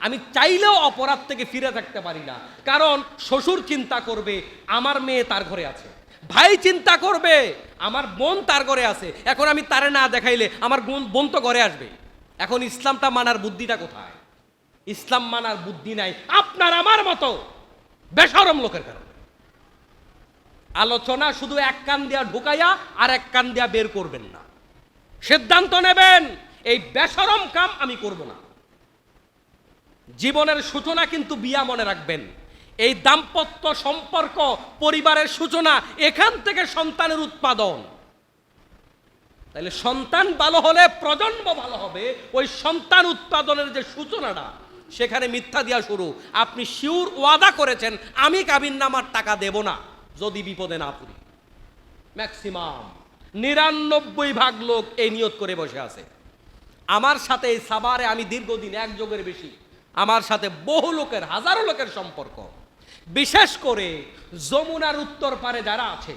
আমি চাইলেও অপরাধ থেকে ফিরে থাকতে পারি না। কারণ শ্বশুর চিন্তা করবে আমার মেয়ে তার ঘরে আছে, ভাই চিন্তা করবে আমার বোন তার ঘরে আছে, এখন আমি তারে না দেখাইলে আমার বোন তো ঘরে আসবে। এখন ইসলামটা মানার বুদ্ধিটা কোথায়? ইসলাম মানার বুদ্ধি নাই আপনার আমার মতো বেশরম লোকের কারণে। আলোচনা শুধু এক কান দিয়া ঢুকাইয়া আর এক কান দিয়া বের করবেন না, সিদ্ধান্ত নেবেন এই বেশরম কাম আমি করব না। জীবনের সূচনা কিন্তু বিয়া, মনে রাখবেন। এই দাম্পত্য সম্পর্ক, পরিবারের সূচনা, এখান থেকে সন্তানের উৎপাদন। তাহলে সন্তান ভালো হলে প্রজন্ম ভালো হবে। ওই সন্তান উৎপাদনের যে সূচনাটা, সেখানে মিথ্যা দিয়া শুরু। আপনি শিওর ওয়াদা করেছেন আমি কাবিননামার টাকা দেব না যদি বিপদে না পড়ি। ম্যাক্সিমাম 99% লোক এই নিয়ত করে বসে আছে। আমার সাথে এই সাভারে আমি দীর্ঘদিন, এক যুগের বেশি, আমার সাথে বহু লোকের, হাজারো লোকের সম্পর্ক। বিশেষ করে যমুনার উত্তর পারে যারা আছে,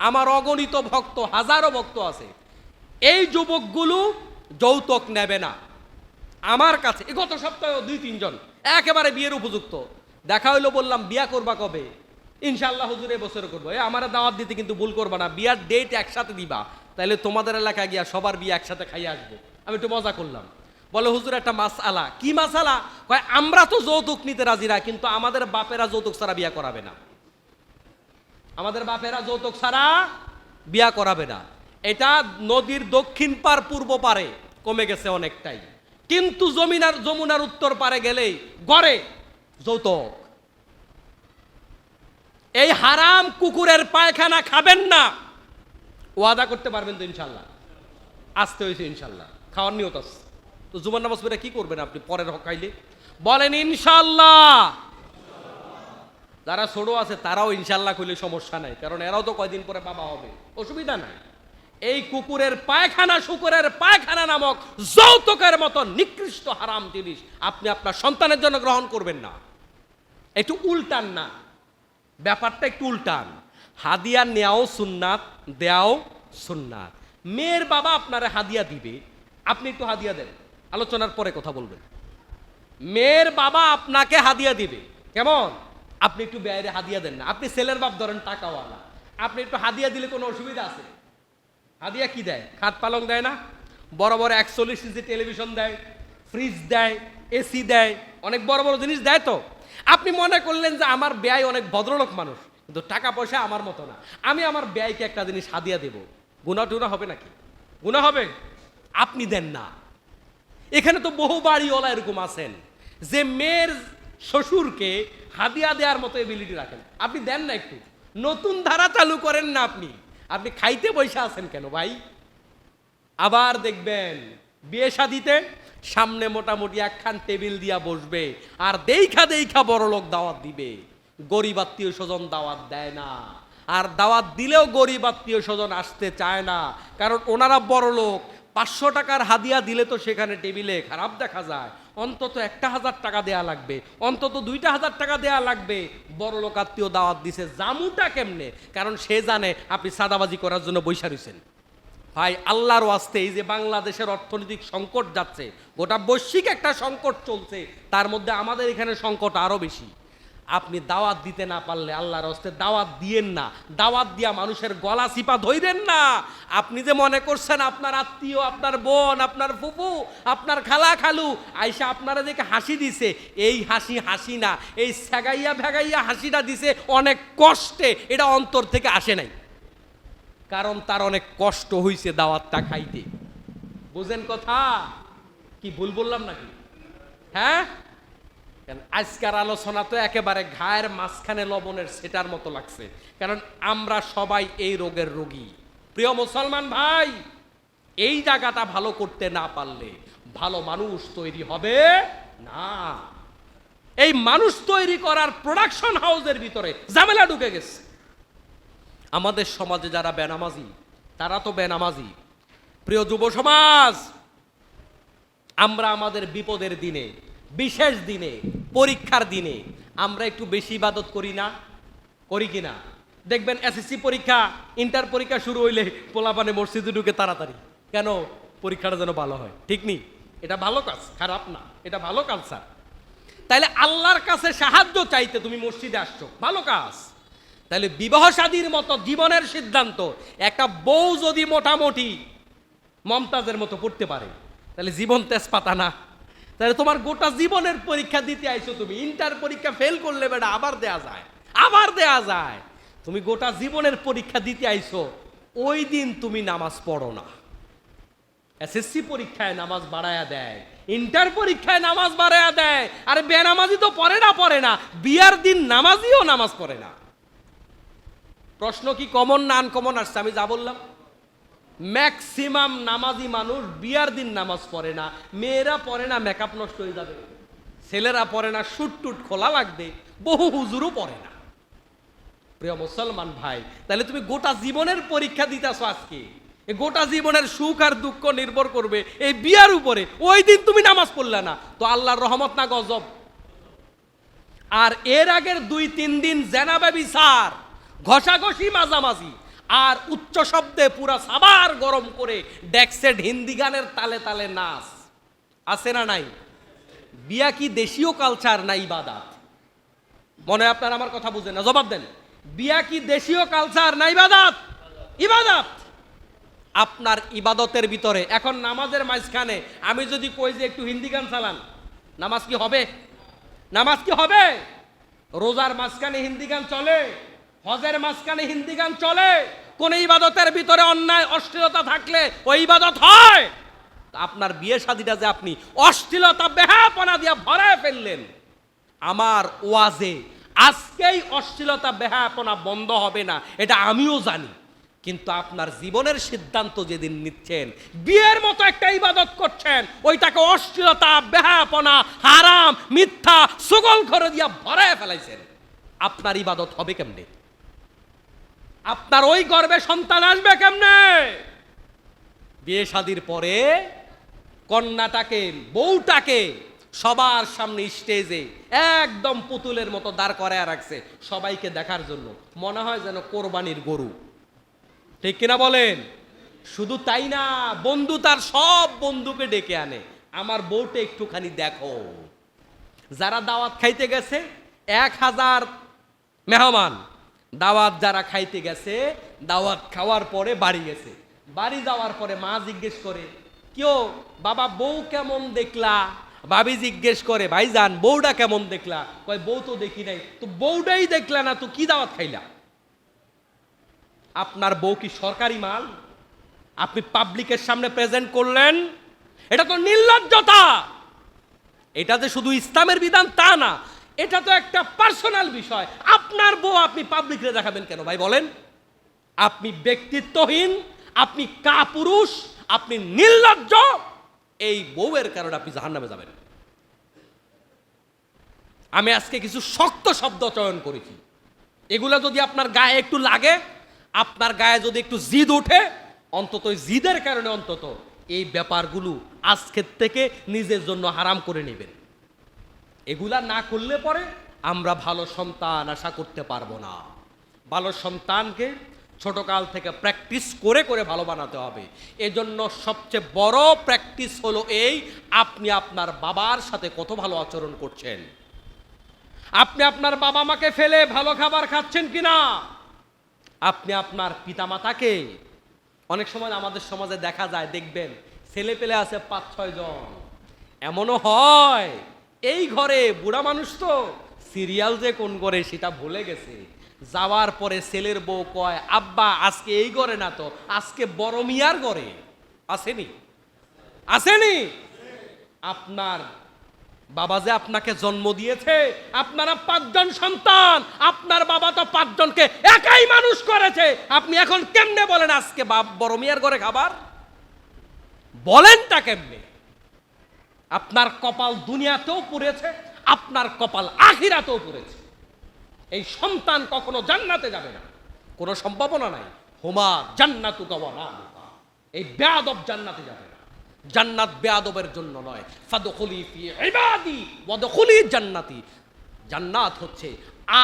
আমার অগণিত ভক্ত, হাজারো ভক্ত আছে। এই যুবকগুলো যৌতুক নেবে না। আমার কাছে গত সপ্তাহে 2-3 জন একেবারে বিয়ের উপযুক্ত দেখা হইলো, বললাম বিয়া করবা কবে? ইনশাআল্লাহ হুজুর এই বছরে করবো। আমার দাওয়াত দিতে কিন্তু ভুল করবা না, বিয়ার ডেট একসাথে দিবা, তাহলে তোমাদের এলাকায় গিয়া সবার বিয়ে একসাথে খাইয়ে আসবো। আমি একটু মজা করলাম। বলে হুজুর একটা মাসআলা। কি মাসআলা? কয় আমরা তো যৌতুক নিতে রাজি না, কিন্তু আমাদের বাপেরা যৌতুক ছাড়া বিয়া করাবে না। আমাদের বাপেরা যৌতুক ছাড়া বিয়া করাবে না। এটা নদীর দক্ষিণ পার পূর্ব পারে কমে গেছে অনেকটাই, কিন্তু যমুনার উত্তর পারে গেলেই গড়ে যৌতুক। এই হারাম কুকুরের পায়খানা খাবেন না। ওয়াদা করতে পারবেন তো? ইনশাল্লাহ। আসতে হয়েছে ইনশাল্লাহ, খাওয়ার নিয়ত আছে তো। জুমার নামাজ পড়ে কি করবেন আপনি পরের হক খাইলে? বলেন ইনশাল্লাহ। যারা ছোট আছে তারাও ইনশাল্লাহ কইলে সমস্যা নাই, কারণ এরাও তো কয়দিন পরে বাবা হবে, অসুবিধা নাই। এই কুকুরের পায়খানা, শুকুরের পায়খানা নামক যৌতুকের মতো নিকৃষ্ট হারাম জিনিস আপনি আপনার সন্তানের জন্য গ্রহণ করবেন না। একটু উল্টান না, ব্যাপারটা একটু উল্টান। হাদিয়া নেওয়াও সুন্নাত, দেওয়াও সুন্নাত। মেয়ের বাবা আপনারে হাদিয়া দিবে, আপনি একটু হাদিয়া দেন, আলোচনার পরে কথা বলবেন। মেয়ের বাবা আপনাকে হাদিয়া দিবে, কেমন? আপনি একটু বেয়ারে হাদিয়া দেন না। আপনি ছেলের বাপ ধরেন টাকাওয়ালা, আপনি একটু হাদিয়া দিলে কোনো অসুবিধা আছে? হাদিয়া কি দেয়? খাট পালং দেয় না? বড় বড় 41 ইঞ্চি টেলিভিশন দেয়, ফ্রিজ দেয়, এসি দেয়, অনেক বড় বড় জিনিস দেয়। তো আপনি মনে করলেন যে আমার ব্যয় অনেক ভদ্রলোক মানুষ, কিন্তু টাকা পয়সা আমার মতো না, আমি আমার ব্যয়কে একটা জিনিস হাদিয়া দেব, গুনাহ টুনা হবে নাকি? গুনাহ হবে? আপনি দেন না। এখানে তো বহু বাড়িওয়ালা এরকম আছেন যে মেয়ের শ্বশুরকে হাদিয়া দেওয়ার মতো এবিলিটি রাখেন, আপনি দেন না। একটু নতুন ধারা চালু করেন না আপনি। আপনি খাইতে বসে আছেন কেন ভাই? আবার দেখবেন বিয়ে শাদিতে সামনে মোটামুটি একখান টেবিল দিয়া বসবে, আর দেইখা দেইখা বড় লোক দাওয়াত দিবে, গরিব আত্মীয় স্বজন দাওয়াত দেয় না। আর দাওয়াত দিলেও গরিব আত্মীয় স্বজন আসতে চায় না, কারণ ওনারা বড় লোক। 500 টাকার হাদিয়া দিলে তো সেখানে টেবিলে খারাপ দেখা যায়, অন্তত 1000 টাকা দেয়া লাগবে, অন্তত 2000 টাকা দেয়া লাগবে। বড় লোক আত্মীয় দাওয়াত দিছে, জামুটা কেমনে? কারণ সে জানে আপনি সাদাবাজি করার জন্য বৈশা রইছেন। ভাই আল্লাহর ওয়াস্তে, এই যে বাংলাদেশের অর্থনৈতিক সংকট যাচ্ছে, গোটা বৈশ্বিক একটা সংকট চলছে, তার মধ্যে আমাদের এখানে সংকট আরো বেশি। আপনি দাওয়াত দিতে না পারলে আল্লাহর ওয়াস্তে দাওয়াত দিয়েন না। দাওয়াত দিয়া মানুষের গলা চিপা ধইরেন না। আপনি যে মনে করছেন আপনার আত্মীয়, আপনার বোন, আপনার ফুফু, আপনার খালা খালু আইসা আপনারা দেখে হাসি দিছে, এই হাসি হাসি না, এই সেগাইয়া ভেগাইয়া হাসিটা দিছে অনেক কষ্টে, এটা অন্তর থেকে আসে নাই। কারণ তার অনেক কষ্ট হইছে দাওয়াতটা খাইতে। বুঝেন কথা? কি ভুল বললাম নাকি? হ্যাঁ, আজকের আলোচনা তো একেবারে ঘায়ের মাঝখানে লবণের সেটার মতো লাগছে, কারণ আমরা সবাই এই রোগের রোগী। প্রিয় মুসলমান ভাই, এই জায়গাটা ভালো করতে না পারলে ভালো মানুষ তৈরি হবে না। এই মানুষ তৈরি করার প্রোডাকশন হাউসের ভিতরে ঝামেলা ঢুকে গেছে। আমাদের সমাজে যারা বেনামাজি, তারা তো বেনামাজি। প্রিয় যুব সমাজ, আমরা আমাদের বিপদের দিনে, বিশেষ দিনে, পরীক্ষার দিনে আমরা একটু বেশি ইবাদত করি না? করি কিনা? দেখবেন এসএসসি পরীক্ষা, ইন্টার পরীক্ষা শুরু হইলে পোলাপানে মসজিদে ঢুকে তাড়াতাড়ি, কেন? পরীক্ষাটা যেন ভালো হয়। ঠিক নি? এটা ভালো কাজ, খারাপ না, এটা ভালো কালচার। তাইলে আল্লাহর কাছে সাহায্য চাইতে তুমি মসজিদে আসছো, ভালো কাজ। তাহলে বিবাহ শাদীর মতো জীবনের সিদ্ধান্ত, একটা বউ যদি মোটামুটি মমতাজের মতো পড়তে পারে, তাহলে জীবন তেজপাতা না? তাহলে তোমার গোটা জীবনের পরীক্ষা দিতে আইছো তুমি, ইন্টার পরীক্ষা ফেল করলে বেটা আবার দেয়া যায়, আবার দেয়া যায়। তুমি গোটা জীবনের পরীক্ষা দিতে আইছো, ওই দিন তুমি নামাজ পড়ো না। এসএসসি পরীক্ষায় নামাজ বাড়ায়া দেয়, ইন্টার পরীক্ষায় নামাজ বাড়ায়া দেয়। আরে বেনামাজি তো পড়ে না, বিয়ার দিন নামাজিও নামাজ পড়ে না। প্রশ্ন কি কমন না আনকমন আসছে? আমি যা বললাম, ম্যাক্সিমাম নামাজি মানুষ বিয়ার দিন নামাজ পড়ে না। মেয়েরা পড়ে না, মেকআপ নষ্ট হয়ে যাবে। ছেলেরা পড়ে না, শুট টুট খোলা লাগবে। বহু হুজুরও পড়ে না। প্রিয় মুসলমান ভাই, তাহলে তুমি গোটা জীবনের পরীক্ষা দিতেছো আজকে। এই গোটা জীবনের সুখ আর দুঃখ নির্ভর করবে এই বিয়ার উপরে। ওই দিন তুমি নামাজ পড়লে না, তো আল্লাহর রহমত না গজব? আর এর আগের 2-3 দিন জেনাবে বিচার, ঘষাঘষি, মাঝামাঝি, আর উচ্চ শব্দে পুরা সাবার গরম করে ডেক্সেট হিন্দি গানের তালে তালে নাচ, আছে না নাই? বিয়া কি দেশীয় কালচার না ইবাদত? মনে হয় আপনারা আমার কথা বুঝেন না, জবাব দেন। বিয়া কি দেশীয় কালচার না ইবাদত? ইবাদত। আপনার ইবাদতের ভিতরে এখন নামাজের মাঝখানে আমি যদি কই যে একটু হিন্দি গান চালান, নামাজ কি হবে? নামাজ কি হবে? রোজার মাঝখানে হিন্দি গান চলে, হজের মাঝখানে হিন্দি গান চলে। কোন ইবাদতের ভিতরে অন্যায় অশ্লীলতা থাকলে ওই ইবাদত হয়? আপনার বিয়ে শাদীটা যে আপনি অশ্লীলতা বেহায়াপনা দিয়ে ভরায় ফেললেন, আমার ওয়াজে আজকেই অশ্লীলতা বেহায়াপনা বন্ধ হবে না, এটা আমিও জানি। কিন্তু আপনার জীবনের সিদ্ধান্ত যেদিন নিচ্ছেন, বিয়ের মতো একটা ইবাদত করছেন, ওইটাকে অশ্লীলতা, বেহায়াপনা, হারাম, মিথ্যা, সুগল করে দিয়া ভরায় ফেলাইছেন। আপনার ইবাদত হবে কেমনে? আপনার ওই গর্ভে সন্তান আসবে কেমনে? বিয়ে শাদীর পরে কন্যাটাকে, বউটাকে সবার সামনে স্টেজে একদম পুতুলের মতো দাঁড় করায় রাখছে সবাইকে দেখার জন্য, মনে হয় যেন কোরবানির গরু। ঠিক কিনা বলেন? শুধু তাই না, বন্ধু তার সব বন্ধুকে ডেকে আনে, আমার বউটা একটুখানি দেখো। যারা দাওয়াত খাইতে গেছে 1000 মেহমান, দাওয়াত যারা খাইতে গেছে, দাওয়াত খাওয়ার পরে বাড়ি গেছে, বাড়ি যাওয়ার পরে মা জিজ্ঞেস করে, কেউ বাবা বউ কেমন দেখলা? ভাবি জিজ্ঞেস করে, ভাইজান বউটা কেমন দেখলা? কয় বউ তো দেখি নাই। তো বউটাই দেখলা না, তো কি দাওয়াত খাইলা? আপনার বউ কি সরকারি মাল? আপনি পাবলিকের সামনে প্রেজেন্ট করলেন, এটা তো নির্লজ্জতা। এটা যে শুধু ইসলামের বিধান তা না, এটা তো একটা পার্সোনাল বিষয়। আপনার বউ আপনি পাবলিকরে দেখাবেন কেন ভাই বলেন? আপনি ব্যক্তিত্বহীন, আপনি কাপুরুষ, আপনি নির্লজ্জ। এই বউয়ের কারণে আপনি জাহান্নামে যাবেন। আমি আজকে কিছু শক্ত শব্দ চয়ন করেছি, এগুলা যদি আপনার গায়ে একটু লাগে, আপনার গায়ে যদি একটু জিদ ওঠে, অন্তত জিদের কারণে অন্তত এই ব্যাপারগুলো আজকের থেকে নিজের জন্য হারাম করে নেবেন। এগুলা না করলে পরে আমরা ভালো সন্তান আশা করতে পারবো না। ভালো সন্তানকে ছোটকাল থেকে প্র্যাকটিস করে করে ভালো বানাতে হবে। এজন্য সবচেয়ে বড় প্র্যাকটিস হলো এই, আপনি আপনার বাবার সাথে কত ভালো আচরণ করছেন। আপনি আপনার বাবা মাকে ফেলে ভালো খাবার খাচ্ছেন কিনা। আপনি আপনার পিতামাতাকে, অনেক সময় আমাদের সমাজে দেখা যায়, দেখবেন ছেলে পেলে আছে 5-6 জন। এমনও হয় এই ঘরে বুড়া মানুষ তো সিরিয়াল যে কোন ঘরে সেটা ভুলে গেছে। যাওয়ার পরে ছেলের বউ কয়, আব্বা আজকে এই ঘরে না তো, আজকে বড় মিয়ার ঘরে। আসেনি? আসেনি? আপনার বাবা যে আপনাকে জন্ম দিয়েছে, আপনারা 5 জন সন্তান, আপনার বাবা তো 5 জনকে একাই মানুষ করেছে। আপনি এখন কেমনে বলেন আজকে বড় মিয়ার ঘরে খাবার? বলেনটা কেমনে? আপনার কপাল দুনিয়াতেও পুড়েছে, আপনার কপাল আখিরাতেও পুড়েছে। এই সন্তান কখনো জান্নাতে যাবে না, কোনো সম্ভাবনা নাই। হুমা জান্নাতু কাওয়ানা, এই বেয়াদব জান্নাতে যাবে না। জান্নাত বেয়াদবের জন্য নয়। ফাদখুলি ফি ইবাদি ওয়াদখুলি জান্নাতি। জান্নাত হচ্ছে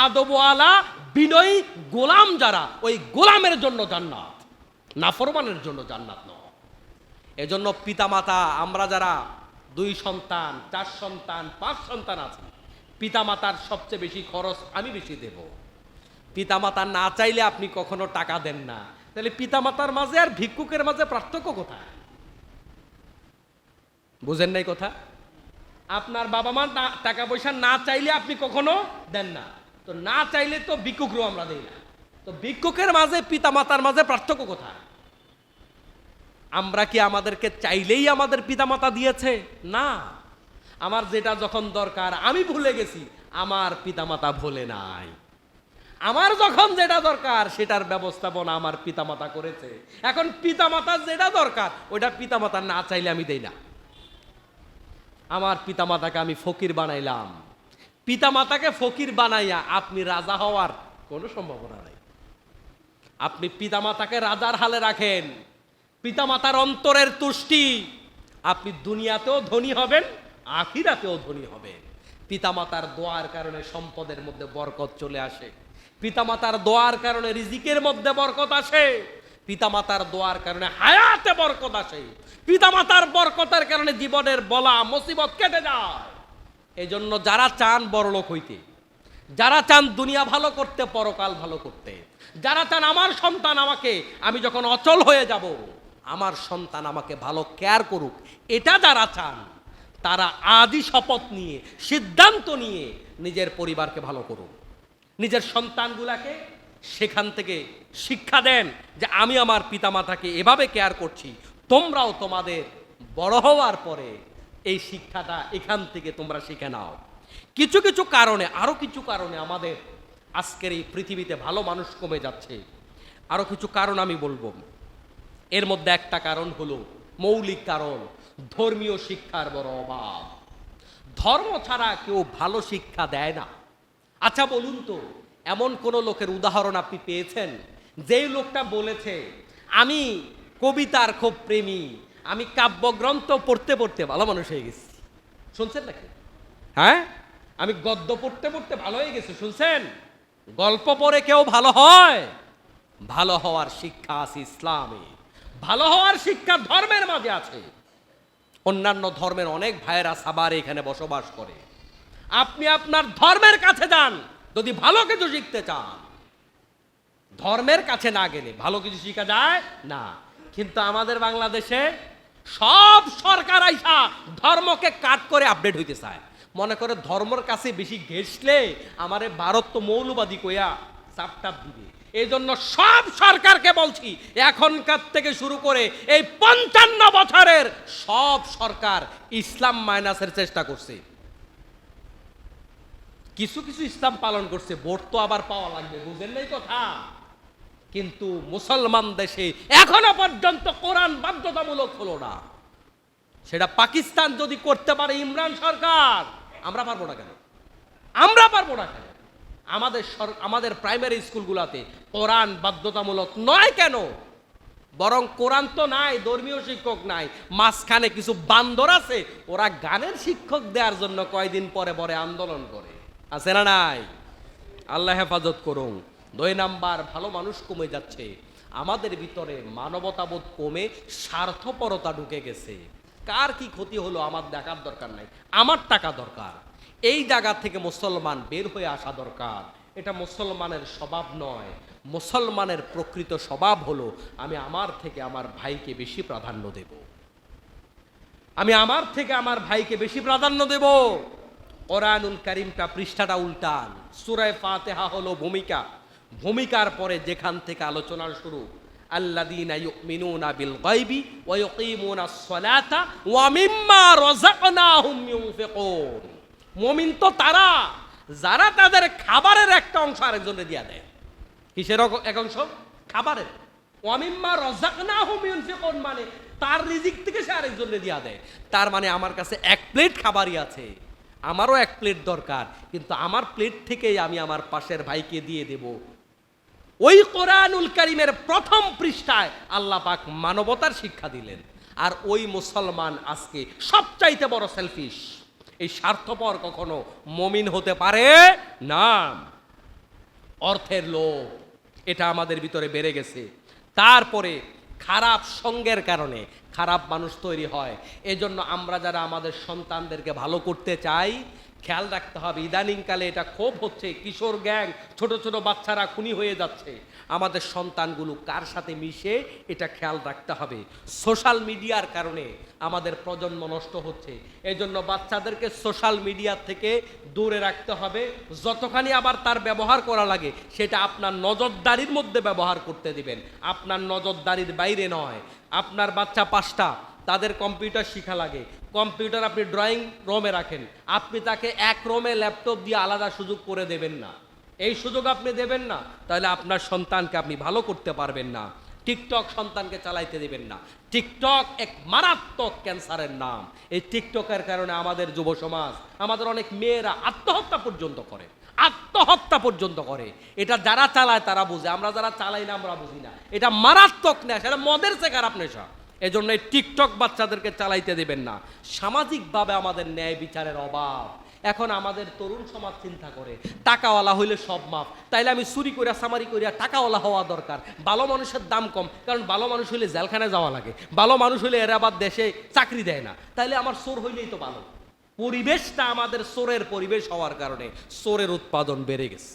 আদবওয়ালা বিনয়ী গোলাম যারা, ওই গোলামের জন্য জান্নাত, নাফরমানের জন্য জান্নাত নয়। এজন্য পিতামাতা, আমরা যারা 2 সন্তান, 4 সন্তান, 5 সন্তান আছে, পিতামাতার সবচেয়ে বেশি খরচ আমি বেশি দেব। পিতামাতা না চাইলে আপনি কখনো টাকা দেন না, তাহলে পিতামাতার মাঝে আর ভিক্ষুকের মাঝে পার্থক্য কোথায়? বুঝেন নাই কথা? আপনার বাবা মা টাকা পয়সা না চাইলে আপনি কখনো দেন না, তো না চাইলে তো ভিক্ষুকও আমরা দেই না। তো ভিক্ষুকের মাঝে পিতামাতার মাঝে পার্থক্য কোথায়? আমরা কি আমাদেরকে চাইলেই আমাদের পিতামাতা দিয়েছে? না। আমার যেটা যখন দরকার আমি ভুলে গেছি, আমার পিতামাতা ভুলে নাই। আমার যখন যেটা দরকার সেটার ব্যবস্থাপনা আমার পিতামাতা করেছে। এখন পিতামাতার যেটা দরকার ওইটা পিতামাতা না চাইলে আমি দেই না। আমার পিতামাতাকে আমি ফকির বানাইলাম, পিতামাতাকে ফকির বানাইয়া আপনি রাজা হওয়ার কোনো সম্ভাবনা নাই। আপনি পিতামাতাকে রাজার হালে রাখেন, পিতামাতার অন্তরের তুষ্টি, আপনি দুনিয়াতেও ধনী হবেন, আখিরাতেও ধনী হবেন। পিতামাতার দোয়ার কারণে সম্পদের মধ্যে বরকত চলে আসে, পিতামাতার দোয়ার কারণে রিজিকের মধ্যে বরকত আসে, পিতামাতার দোয়ার কারণে হায়াতে বরকত আসে, পিতামাতার বরকতের কারণে জীবনের বলা মুসিবত কেটে যায়। এই জন্য যারা চান বড়লোক হইতে, যারা চান দুনিয়া ভালো করতে, পরকাল ভালো করতে, যারা চান আমার সন্তান আমাকে, আমি যখন অচল হয়ে যাব আমার সন্তান আমাকে ভালো কেয়ার করুক, এটা যারা চান তারা আদি শপথ নিয়ে, সিদ্ধান্ত নিয়ে নিজের পরিবারকে ভালো করুন। নিজের সন্তানগুলাকে সেখান থেকে শিক্ষা দেন যে আমি আমার পিতামাতাকে এভাবে কেয়ার করছি, তোমরাও তোমাদের বড় হওয়ার পরে এই শিক্ষাটা এখান থেকে তোমরা শিখে নাও। কিছু কিছু কারণে, আরো কিছু কারণে আমাদের আজকের এই পৃথিবীতে ভালো মানুষ কমে যাচ্ছে। আরো কিছু কারণ আমি বলবো। এর মধ্যে একটা কারণ হলো, মৌলিক কারণ, ধর্মীয় শিক্ষার বড় অভাব। ধর্ম ছাড়া কেউ ভালো শিক্ষা দেয় না। আচ্ছা বলুন তো, এমন কোন লোকের উদাহরণ আপনি পেয়েছেন যেই লোকটা বলেছে আমি কবিতার খুব প্রেমী, আমি কাব্যগ্রন্থ পড়তে পড়তে ভালো মানুষ হয়ে গেছি? শুনছেন নাকি? হ্যাঁ, আমি গদ্য পড়তে পড়তে ভালো হয়ে গেছি, শুনছেন? গল্প পড়ে কেউ ভালো হয়? ভালো হওয়ার শিক্ষা আছে ইসলামে, ভালো হওয়ার শিক্ষা ধর্মের মাঝে আছে। অন্যান্য ধর্মের অনেক ভাইয়েরা সাভারে এখানে বসবাস করে। আপনি আপনার ধর্মের কাছে যান যদি ভালো কিছু শিখতে চান। ধর্মের কাছে না গেলে ভালো কিছু শিখা যায় না। কিন্তু আমাদের বাংলাদেশে সব সরকার আইসা ধর্মকে কাট করে আপডেট হইতে চায়, মনে করে ধর্মের কাছে বেশি ঘেসলে আমারে ভারত তো মৌলবাদী কইয়া চাপটাপ দিবে। এই জন্য সব সরকারকে বলছি, এখনকার থেকে শুরু করে এই 55 বছরের সব সরকার ইসলাম মাইনাসের চেষ্টা করছে। কিছু কিছু ইসলাম পালন করছে, ভোট তো আবার পাওয়া লাগবে, বুঝেন নাই কথা। কিন্তু মুসলমান দেশে এখনো পর্যন্ত কোরআন বাধ্যতামূলক হলো না। সেটা পাকিস্তান যদি করতে পারে, ইমরান সরকার, আমরা পারবো না কেন? আমরা পারবো না কেন? আমাদের প্রাইমারি স্কুলগুলোতে কোরআন বাধ্যতামূলক নয় কেন? বরং কোরআন তো নাই, ধর্মীয় শিক্ষক নাই, মাঝখানে কিছু বান্দর আছে, ওরা গানের শিক্ষক দেওয়ার জন্য কয়দিন পরে পরে আন্দোলন করে, আছে না নাই? আল্লাহ হেফাজত করুন। 2 নাম্বার, ভালো মানুষ কমে যাচ্ছে, আমাদের ভিতরে মানবতাবোধ কমে স্বার্থপরতা ঢুকে গেছে। কার কি ক্ষতি হলো আমার দেখার দরকার নাই, আমার টাকা দরকার। এই জায়গা থেকে মুসলমান বের হয়ে আসা দরকার। এটা মুসলমানের স্বভাব নয়। মুসলমানের প্রকৃত স্বভাব হলো আমি আমার থেকে আমার ভাইকে বেশি প্রাধান্য দেব, আমি আমার থেকে আমার ভাইকে বেশি প্রাধান্য দেব। কোরআনুল কারীমটা পৃষ্ঠাটা উল্টান, সূরা ফাতিহা হলো ভূমিকা, ভূমিকার পরে যেখান থেকে আলোচনার শুরু, আল্লাযীনা ইউমিনুনা বিল গায়বি ওয়া ইয়ুকিমুনাস সালাতা ওয়া মিম্মা রাযাকনাহুম ইউনফিকুন। মুমিন তো তারা যারা তাদের খাবারের একটা অংশ আরেকজনকে দিয়া দেয়। কিসের এক অংশ? খাবারের। ওয়া মিম্মা রাযাকনাহুম ইউনফিকুন মানে তার রিজিক থেকে সে আরেকজনকে দিয়া দেয়। তার মানে আমার কাছে 1 প্লেট খাবারই আছে, আমারও 1 প্লেট দরকার, কিন্তু আমার প্লেট থেকেই আমি আমার পাশের ভাইকে দিয়ে দেব। ওই কোরআনুল কারীমের প্রথম পৃষ্ঠায় আল্লাহ পাক মানবতার শিক্ষা দিলেন। আর ওই মুসলমান আজকে সবচাইতে বড় সেলফিশ। এই স্বার্থপর কখনো মুমিন হতে পারে না। অর্থের লোভ, এটা আমাদের ভিতরে বেড়ে গেছে। তারপরে খারাপ সঙ্গের কারণে খারাপ মানুষ তৈরি হয়। এজন্য আমরা যারা আমাদের সন্তানদেরকে ভালো করতে চাই, খেয়াল রাখতে হবে। ইদানিংকালে এটা খুব হচ্ছে, কিশোর গ্যাং, ছোট ছোট বাচ্চারা খুনি হয়ে যাচ্ছে। আমাদের সন্তানগুলো কার সাথে মিশে এটা খেয়াল রাখতে হবে। সোশ্যাল মিডিয়ার কারণে আমাদের প্রজন্ম নষ্ট হচ্ছে। এই জন্য বাচ্চাদেরকে সোশ্যাল মিডিয়া থেকে দূরে রাখতে হবে। যতখানি আবার তার ব্যবহার করা লাগে সেটা আপনার নজরদারির মধ্যে ব্যবহার করতে দিবেন, আপনার নজরদারির বাইরে নয়। আপনার বাচ্চা 5টা, তাদের কম্পিউটার শিখা লাগে, কম্পিউটার আপনি ড্রয়িং রুমে রাখেন, আপনি তাকে 1 রুমে ল্যাপটপ দিয়ে আলাদা সুযোগ করে দেবেন না। এই সুযোগ আপনি দেবেন না, তাহলে আপনার সন্তানকে আপনি ভালো করতে পারবেন না। টিকটক সন্তানকে চালাইতে দেবেন না। টিকটক এক মারাত্মক ক্যান্সারের নাম। এই টিকটকের কারণে আমাদের যুব সমাজ, আমাদের অনেক মেয়েরা আত্মহত্যা পর্যন্ত করে, আত্মহত্যা পর্যন্ত করে। এটা যারা চালায় তারা বুঝে, আমরা যারা চালাই না আমরা বুঝি না। এটা মারাত্মক নেশা, এটা মদের চেয়ে খারাপ নেশা। এজন্য এই টিকটক বাচ্চাদেরকে চালাইতে দেবেন না। সামাজিকভাবে আমাদের ন্যায় বিচারের অভাব। এখন আমাদের তরুণ সমাজ চিন্তা করে টাকাওয়ালা হইলে সব মাফ, তাইলে আমি চুরি করিয়া সামারি করিয়া টাকাওয়ালা হওয়া দরকার। ভালো মানুষের দাম কম, কারণ ভালো মানুষ হইলে জেলখানায় যাওয়া লাগে, ভালো মানুষ হইলে এরা আবার দেশে চাকরি দেয় না, তাইলে আমার চোর হইলেই তো ভালো। পরিবেশটা আমাদের চোরের পরিবেশ হওয়ার কারণে চোরের উৎপাদন বেড়ে গেছে।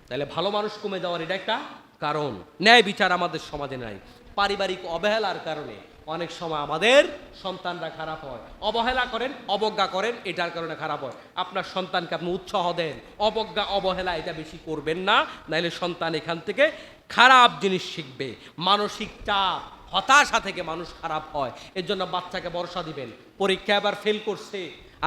তাহলে ভালো মানুষ কমে যাওয়ার এটা একটা কারণ। ন্যায় বিচার আমাদের সমাজে নাই। পারিবারিক অবহেলার কারণে অনেক সময় আমাদের সন্তানরা খারাপ হয়। অবহেলা করেন, অবজ্ঞা করেন, এটার কারণে খারাপ হয়। আপনার সন্তানকে আপনি উৎসাহ দেন, অবজ্ঞা অবহেলা এটা বেশি করবেন না, নাইলে সন্তান এখান থেকে খারাপ জিনিস শিখবে। মানসিক চাপ, হতাশা থেকে মানুষ খারাপ হয়। এর জন্য বাচ্চাকে ভরসা দিবেন। পরীক্ষা এবার ফেল করছে,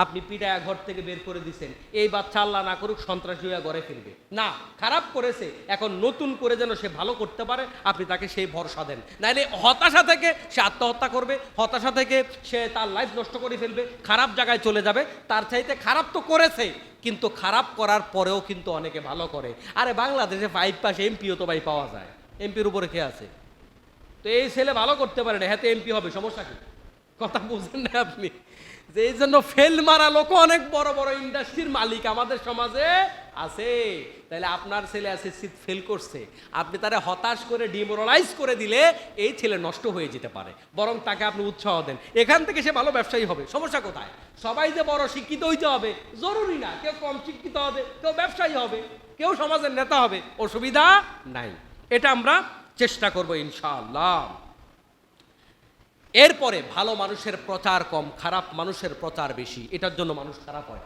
আপনি পিটায়া ঘর থেকে বের করে দিচ্ছেন, এই বাচ্চা আল্লাহ না করুক সন্ত্রাসী হয়ে ঘরে ফিরবে না, খারাপ করেছে, এখন নতুন করে যেন সে ভালো করতে পারে আপনি তাকে সেই ভরসা দেন। নাইলে হতাশা থেকে সে আত্মহত্যা করবে, হতাশা থেকে সে তার লাইফ নষ্ট করে ফেলবে, খারাপ জায়গায় চলে যাবে। তার চাইতে খারাপ তো করেছে, কিন্তু খারাপ করার পরেও কিন্তু অনেকে ভালো করে। আরে বাংলাদেশে 5 পাস এমপিও তো ভাই পাওয়া যায়, এমপির উপরে খেয়ে আছে। তো এই ছেলে ভালো করতে পারে না, হাতে এমপি হবে, সমস্যা কি? কথা বুঝেন না আপনি? যে এই জন্য ফেল মারা লোক অনেক বড় বড় ইন্ডাস্ট্রির মালিক আমাদের সমাজে আছে। তাহলে আপনার ছেলে এসএসসি ফেল করছে, আপনি তারে হতাশ করে ডিমোরালাইজ করে দিলে এই ছেলে নষ্ট হয়ে যেতে পারে। বরং তাকে আপনি উৎসাহ দেন, এখান থেকে সে ভালো ব্যবসায়ী হবে। সমস্যা কোথায়? সবাই যে বড় শিক্ষিত হইতে হবে জরুরি না, কেউ কম শিক্ষিত হবে, কেউ ব্যবসায়ী হবে, কেউ সমাজের নেতা হবে, অসুবিধা নাই। এটা আমরা চেষ্টা করব ইনশাআল্লাহ। এরপরে ভালো মানুষের প্রচার কম, খারাপ মানুষের প্রচার বেশি। এটার জন্য মানুষ খারাপ হয়।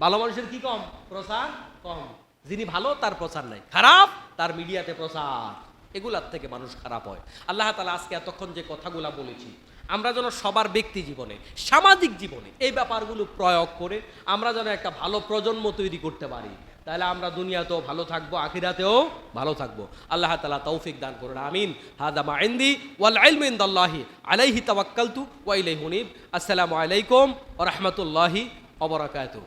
ভালো মানুষের কি কম? প্রচার কম। যিনি ভালো তার প্রচার নাই, খারাপ তার মিডিয়াতে প্রচার, এগুলার থেকে মানুষ খারাপ হয়। আল্লাহ তাআলা আজকে এতক্ষণ যে কথাগুলা বলেছি, আমরা যেন সবার ব্যক্তি জীবনে, সামাজিক জীবনে এই ব্যাপারগুলো প্রয়োগ করে আমরা যেন একটা ভালো প্রজন্ম তৈরি করতে পারি, তাহলে আমরা দুনিয়াতেও ভালো থাকবো, আখিরাতেও ভালো থাকবো। আল্লাহ তাআলা তৌফিক দান করুন, আমিন। হাদা মা ইনদি ওয়াল ইলমু ইনদাল্লাহি আলাইহি তাওয়াক্কালতু ওয়া ইলাইহি উনীব। আসসালামু আলাইকুম ওয়া রাহমাতুল্লাহি ওয়া বারাকাতুহু।